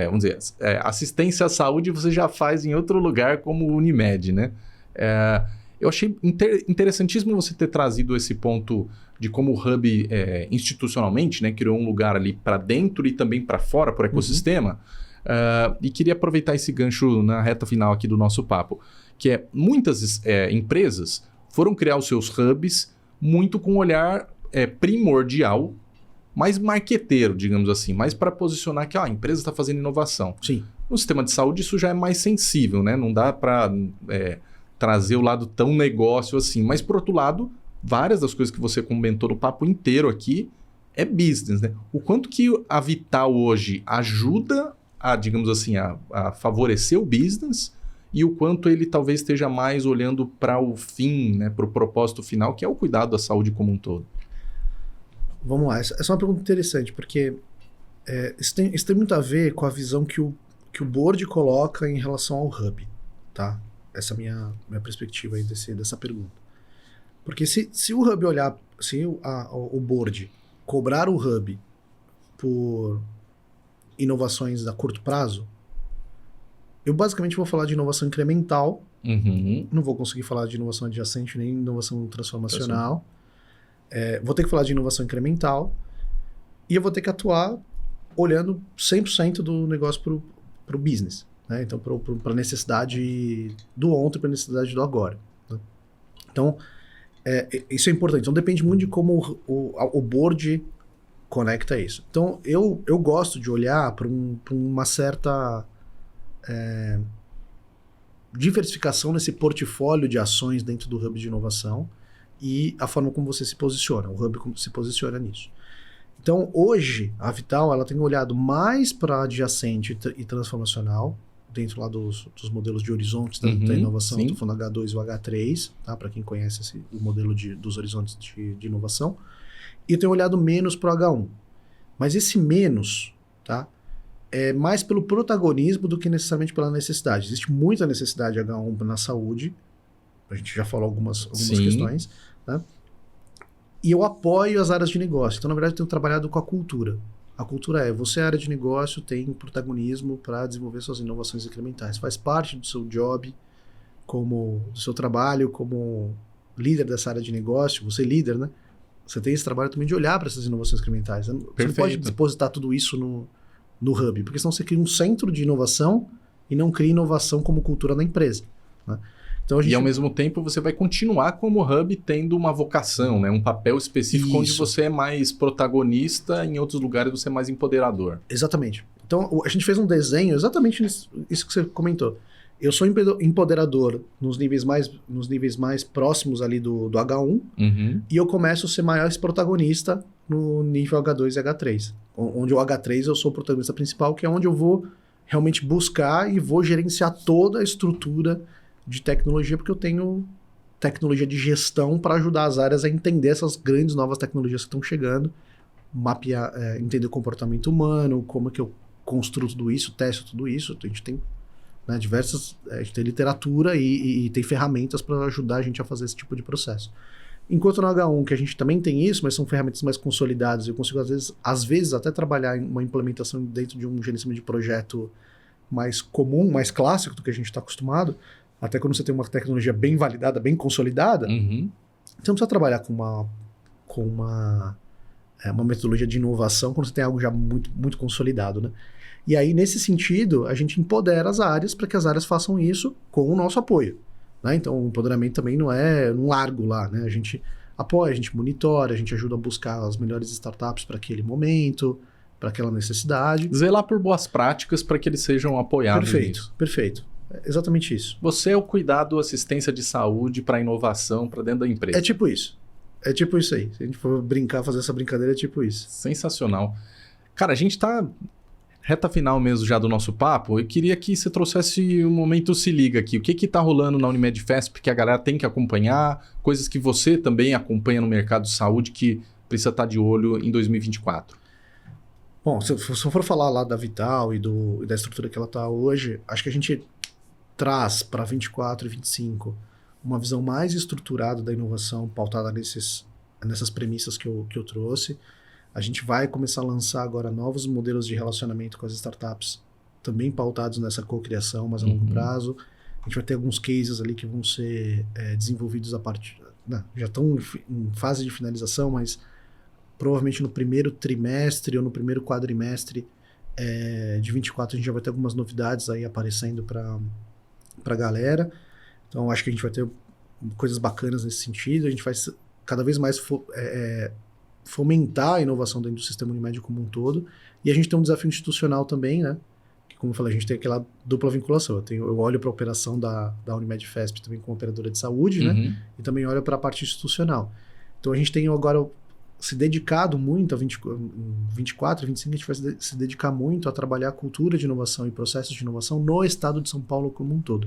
Speaker 1: vamos dizer, assistência à saúde você já faz em outro lugar como o Unimed, né? Eu achei interessantíssimo você ter trazido esse ponto de como o hub institucionalmente, né, criou um lugar ali para dentro e também para fora, para o ecossistema. E queria aproveitar esse gancho na reta final aqui do nosso papo, que muitas empresas foram criar os seus hubs muito com um olhar primordial, mais marqueteiro, digamos assim, mais para posicionar que a empresa está fazendo inovação.
Speaker 2: Sim.
Speaker 1: No sistema de saúde isso já é mais sensível, né? Não dá para trazer o lado tão negócio assim. Mas, por outro lado, várias das coisas que você comentou no papo inteiro aqui é business, né? O quanto que a Vital hoje ajuda a, digamos assim, a favorecer o business e o quanto ele talvez esteja mais olhando para o fim, né? Para o propósito final, que é o cuidado da saúde como um todo.
Speaker 2: Vamos lá. Essa é uma pergunta interessante, porque isso tem muito a ver com a visão que o board coloca em relação ao hub, tá? Essa é a minha perspectiva aí dessa pergunta. Porque se o hub olhar, se o board cobrar o hub por inovações a curto prazo, eu basicamente vou falar de inovação incremental, não vou conseguir falar de inovação adjacente nem inovação transformacional. Vou ter que falar de inovação incremental e eu vou ter que atuar olhando 100% do negócio para o business. Né? Então, para a necessidade do ontem, para a necessidade do agora. Né? Então, isso é importante. Então, depende muito de como o board conecta isso. Então, eu gosto de olhar para uma certa diversificação nesse portfólio de ações dentro do hub de inovação e a forma como você se posiciona. O hub se posiciona nisso. Então, hoje, a Vital ela tem olhado mais para adjacente e transformacional, dentro lá dos modelos de horizontes da inovação, estou falando H2 e o H3, tá? Para quem conhece o modelo dos horizontes de inovação, e eu tenho olhado menos para o H1. Mas esse menos, tá? É mais pelo protagonismo do que necessariamente pela necessidade. Existe muita necessidade de H1 na saúde, a gente já falou algumas questões, né? E eu apoio as áreas de negócio. Então, na verdade, eu tenho trabalhado com a cultura. A cultura você, área de negócio, tem protagonismo para desenvolver suas inovações incrementais. Faz parte do seu job, do seu trabalho como líder dessa área de negócio. Você é líder, né? Você tem esse trabalho também de olhar para essas inovações incrementais. Você não pode depositar tudo isso no hub, porque senão você cria um centro de inovação e não cria inovação como cultura na empresa, né? Então,
Speaker 1: E ao mesmo tempo você vai continuar como hub tendo uma vocação, né? Um papel específico onde você é mais protagonista, em outros lugares você é mais empoderador.
Speaker 2: Exatamente. Então a gente fez um desenho exatamente isso que você comentou. Eu sou empoderador nos níveis mais próximos ali do H1, e eu começo a ser maior protagonista no nível H2 e H3. Onde o H3 eu sou o protagonista principal, que é onde eu vou realmente buscar e vou gerenciar toda a estrutura de tecnologia, porque eu tenho tecnologia de gestão para ajudar as áreas a entender essas grandes novas tecnologias que estão chegando, mapear, entender o comportamento humano, como é que eu construo tudo isso, testo tudo isso. A gente tem, né, a gente tem literatura e tem ferramentas para ajudar a gente a fazer esse tipo de processo. Enquanto no H1, que a gente também tem isso, mas são ferramentas mais consolidadas, eu consigo às vezes até trabalhar em uma implementação dentro de um gerenciamento de projeto mais comum, mais clássico do que a gente está acostumado. Até quando você tem uma tecnologia bem validada, bem consolidada, você não precisa trabalhar com uma metodologia de inovação quando você tem algo já muito, muito consolidado, né? E aí, nesse sentido, a gente empodera as áreas para que as áreas façam isso com o nosso apoio, né? Então, o empoderamento também não é um largo lá, né? A gente apoia, a gente monitora, a gente ajuda a buscar as melhores startups para aquele momento, para aquela necessidade.
Speaker 1: Zelar por boas práticas para que eles sejam apoiados.
Speaker 2: Perfeito. É exatamente isso.
Speaker 1: Você é o cuidado, assistência de saúde para inovação, para dentro da empresa.
Speaker 2: É tipo isso. É tipo isso aí. Se a gente for fazer essa brincadeira, é tipo isso.
Speaker 1: Sensacional. Cara, a gente tá reta final mesmo já do nosso papo. Eu queria que você trouxesse um momento Se Liga aqui. O que tá rolando na Unimed Fesp que a galera tem que acompanhar? Coisas que você também acompanha no mercado de saúde que precisa estar de olho em 2024.
Speaker 2: Bom, se eu for falar lá da Vital e da estrutura que ela está hoje, acho que a gente traz para 24 e 25 uma visão mais estruturada da inovação, pautada nessas premissas que eu trouxe. A gente vai começar a lançar agora novos modelos de relacionamento com as startups, também pautados nessa cocriação, mas a longo prazo. A gente vai ter alguns cases ali que vão ser desenvolvidos já estão em fase de finalização, mas provavelmente no primeiro trimestre ou no primeiro quadrimestre de 24 a gente já vai ter algumas novidades aí aparecendo para a galera. Então acho que a gente vai ter coisas bacanas nesse sentido. A gente vai cada vez mais fomentar a inovação dentro do sistema Unimed como um todo. E a gente tem um desafio institucional também, né? Que, como eu falei, a gente tem aquela dupla vinculação. Eu olho para a operação da Unimed Fesp também como operadora de saúde, né? E também olho para a parte institucional. Então a gente tem agora se dedicado muito, 24, 25, a gente vai se dedicar muito a trabalhar a cultura de inovação e processos de inovação no estado de São Paulo como um todo,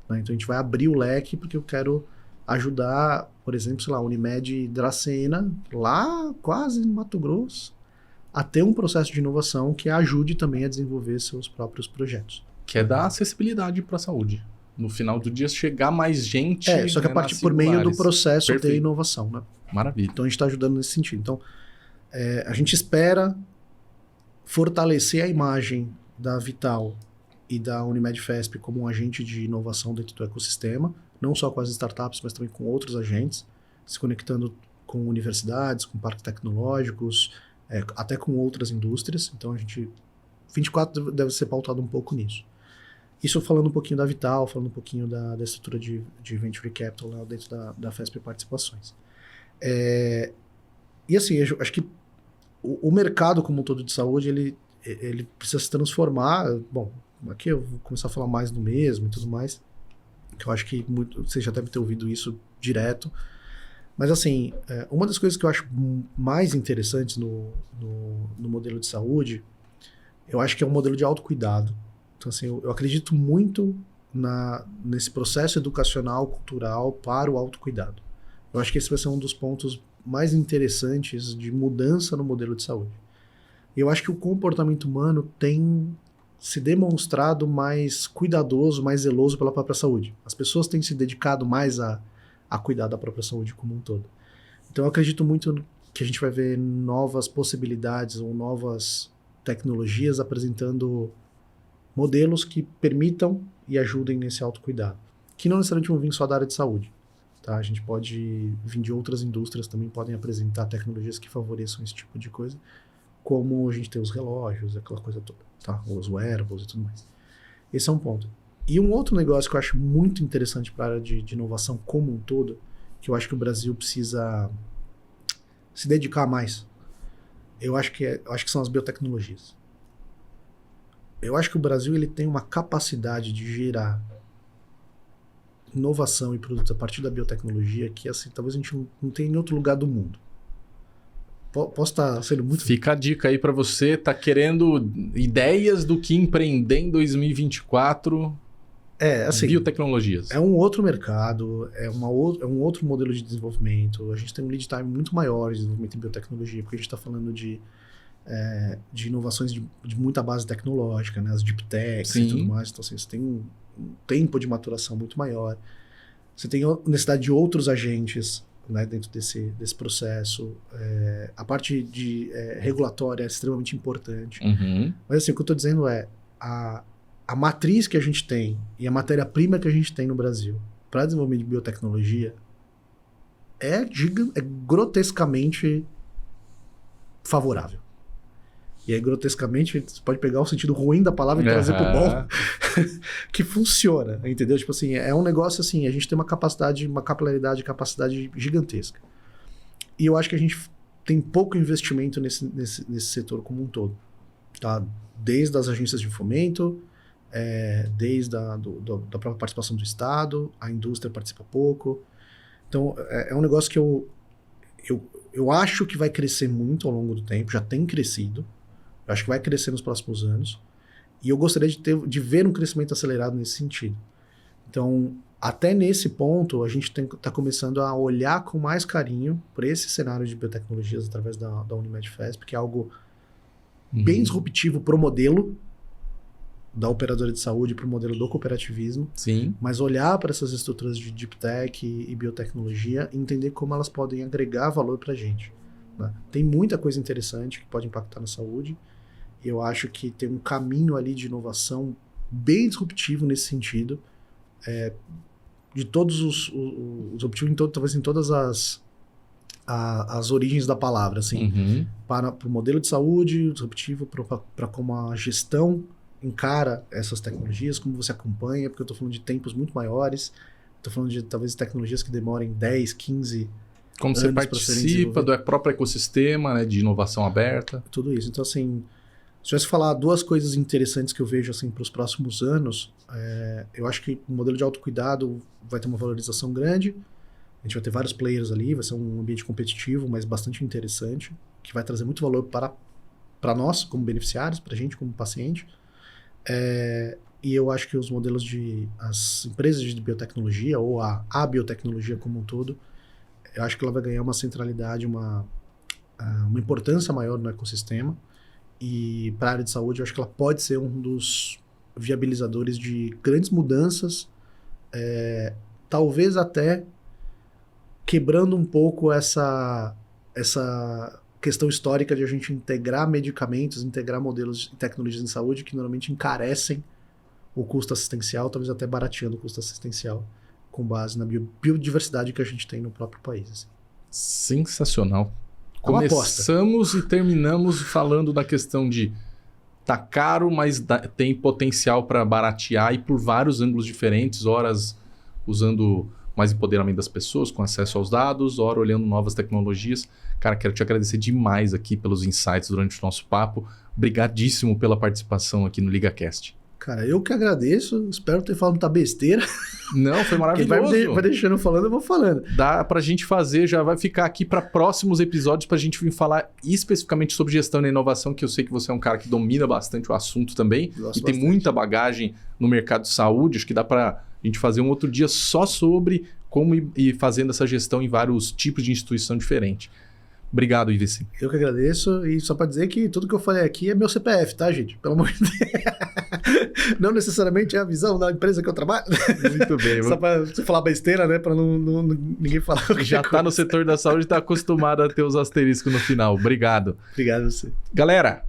Speaker 2: né? Então a gente vai abrir o leque porque eu quero ajudar, por exemplo, sei lá, a Unimed Dracena, lá quase em Mato Grosso, a ter um processo de inovação que ajude também a desenvolver seus próprios projetos.
Speaker 1: Que é dar acessibilidade para a saúde. No final do dia, chegar mais gente...
Speaker 2: só que a partir por meio do processo ter inovação, né?
Speaker 1: Maravilha.
Speaker 2: Então a gente está ajudando nesse sentido. Então a gente espera fortalecer a imagem da Vital e da Unimed Fesp como um agente de inovação dentro do ecossistema, não só com as startups, mas também com outros agentes, se conectando com universidades, com parques tecnológicos, até com outras indústrias. Então a gente... 24 deve ser pautado um pouco nisso. Isso falando um pouquinho da Vital, falando um pouquinho da estrutura de Venture Capital lá dentro da FESP Participações. E assim, eu acho que o mercado como um todo de saúde, ele precisa se transformar. Bom, aqui eu vou começar a falar mais do mesmo e tudo mais, que eu acho que você já deve ter ouvido isso direto. Mas assim, uma das coisas que eu acho mais interessantes no modelo de saúde, eu acho que é um modelo de autocuidado. Então assim, eu acredito muito nesse processo educacional, cultural para o autocuidado. Eu acho que esse vai ser um dos pontos mais interessantes de mudança no modelo de saúde. Eu acho que o comportamento humano tem se demonstrado mais cuidadoso, mais zeloso pela própria saúde. As pessoas têm se dedicado mais a cuidar da própria saúde como um todo. Então eu acredito muito que a gente vai ver novas possibilidades ou novas tecnologias apresentando modelos que permitam e ajudem nesse autocuidado, que não necessariamente vão vir só da área de saúde. Tá? A gente pode vir de outras indústrias, também podem apresentar tecnologias que favoreçam esse tipo de coisa, como a gente tem os relógios, aquela coisa toda, tá? Os wearables e tudo mais. Esse é um ponto. E um outro negócio que eu acho muito interessante para a área de inovação como um todo, que eu acho que o Brasil precisa se dedicar mais, eu acho que são as biotecnologias. Eu acho que o Brasil ele tem uma capacidade de gerar inovação e produtos a partir da biotecnologia que assim, talvez a gente não tenha em outro lugar do mundo. Posso estar sendo muito...
Speaker 1: Fica a dica aí para você, tá querendo ideias do que empreender em 2024...
Speaker 2: assim,
Speaker 1: biotecnologias.
Speaker 2: É um outro mercado, é um outro modelo de desenvolvimento. A gente tem um lead time muito maior de desenvolvimento em biotecnologia, porque a gente está falando de inovações de muita base tecnológica, né? As deep techs e tudo mais. Então, assim, você tem um tempo de maturação muito maior. Você tem a necessidade de outros agentes, né, dentro desse processo. A parte de regulatória é extremamente importante.
Speaker 1: Uhum.
Speaker 2: Mas assim, o que eu estou dizendo é a matriz que a gente tem e a matéria-prima que a gente tem no Brasil para desenvolvimento de biotecnologia é grotescamente favorável. E aí, grotescamente, você pode pegar o sentido ruim da palavra e trazer pro bom, que funciona, entendeu? Tipo assim, é um negócio assim, a gente tem uma capacidade, uma capilaridade, capacidade gigantesca. E eu acho que a gente tem pouco investimento nesse setor como um todo, tá? Desde as agências de fomento, desde da própria participação do Estado, a indústria participa pouco. Então, é um negócio que eu acho que vai crescer muito ao longo do tempo, já tem crescido, eu acho que vai crescer nos próximos anos, e eu gostaria de ver um crescimento acelerado nesse sentido. Então, até nesse ponto, a gente está começando a olhar com mais carinho para esse cenário de biotecnologias através da Unimed FESP, que é algo bem disruptivo para o modelo da operadora de saúde, para o modelo do cooperativismo.
Speaker 1: Sim.
Speaker 2: Mas olhar para essas estruturas de deep tech e biotecnologia e entender como elas podem agregar valor para a gente. Né? Tem muita coisa interessante que pode impactar na saúde. E eu acho que tem um caminho ali de inovação bem disruptivo nesse sentido. De todos os disruptivos, talvez em todas as origens da palavra. Assim, para o modelo de saúde, disruptivo para como a gestão encara essas tecnologias, como você acompanha, porque eu estou falando de tempos muito maiores, estou falando de talvez tecnologias que demorem 10, 15
Speaker 1: como
Speaker 2: anos
Speaker 1: você participa do próprio ecossistema, né, de inovação aberta.
Speaker 2: Tudo isso. Então, assim, se eu tivesse falar duas coisas interessantes que eu vejo assim, para os próximos anos, eu acho que o modelo de autocuidado vai ter uma valorização grande, a gente vai ter vários players ali, vai ser um ambiente competitivo, mas bastante interessante, que vai trazer muito valor para nós, como beneficiários, para a gente, como paciente. E eu acho que os modelos as empresas de biotecnologia, ou a biotecnologia como um todo, eu acho que ela vai ganhar uma centralidade, uma importância maior no ecossistema. E para a área de saúde, eu acho que ela pode ser um dos viabilizadores de grandes mudanças, talvez até quebrando um pouco essa questão histórica de a gente integrar medicamentos, integrar modelos e tecnologias em saúde que normalmente encarecem o custo assistencial, talvez até barateando o custo assistencial, com base na biodiversidade que a gente tem no próprio país. Assim.
Speaker 1: Sensacional. Começamos e terminamos falando da questão de tá caro, mas tem potencial para baratear e por vários ângulos diferentes, horas usando mais empoderamento das pessoas, com acesso aos dados, ora olhando novas tecnologias. Cara, quero te agradecer demais aqui pelos insights durante o nosso papo. Obrigadíssimo pela participação aqui no LigaCast.
Speaker 2: Cara, eu que agradeço. Espero ter falado muita besteira.
Speaker 1: Não, foi maravilhoso.
Speaker 2: Vai deixando eu falando, eu vou falando.
Speaker 1: Dá pra gente fazer, já vai ficar aqui para próximos episódios pra gente vir falar especificamente sobre gestão e inovação, que eu sei que você é um cara que domina bastante o assunto também. Gosto bastante. Tem muita bagagem no mercado de saúde. Acho que dá pra gente fazer um outro dia só sobre como ir fazendo essa gestão em vários tipos de instituição diferente. Obrigado, IVC.
Speaker 2: Eu que agradeço, e só para dizer que tudo que eu falei aqui é meu CPF, tá, gente? Pelo amor de Deus. Não necessariamente é a visão da empresa que eu trabalho.
Speaker 1: Muito bem.
Speaker 2: Só para você falar besteira, né? Para ninguém falar.
Speaker 1: Já tá no setor da saúde e tá acostumado a ter os asteriscos no final. Obrigado.
Speaker 2: Obrigado a você.
Speaker 1: Galera,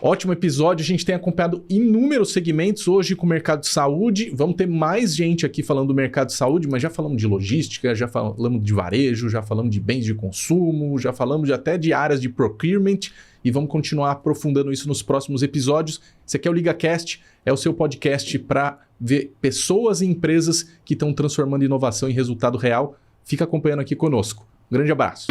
Speaker 1: ótimo episódio. A gente tem acompanhado inúmeros segmentos hoje com o mercado de saúde. Vamos ter mais gente aqui falando do mercado de saúde, mas já falamos de logística, já falamos de varejo, já falamos de bens de consumo, já falamos até de áreas de procurement e vamos continuar aprofundando isso nos próximos episódios. Esse aqui é o LigaCast, é o seu podcast para ver pessoas e empresas que estão transformando inovação em resultado real. Fica acompanhando aqui conosco. Um grande abraço.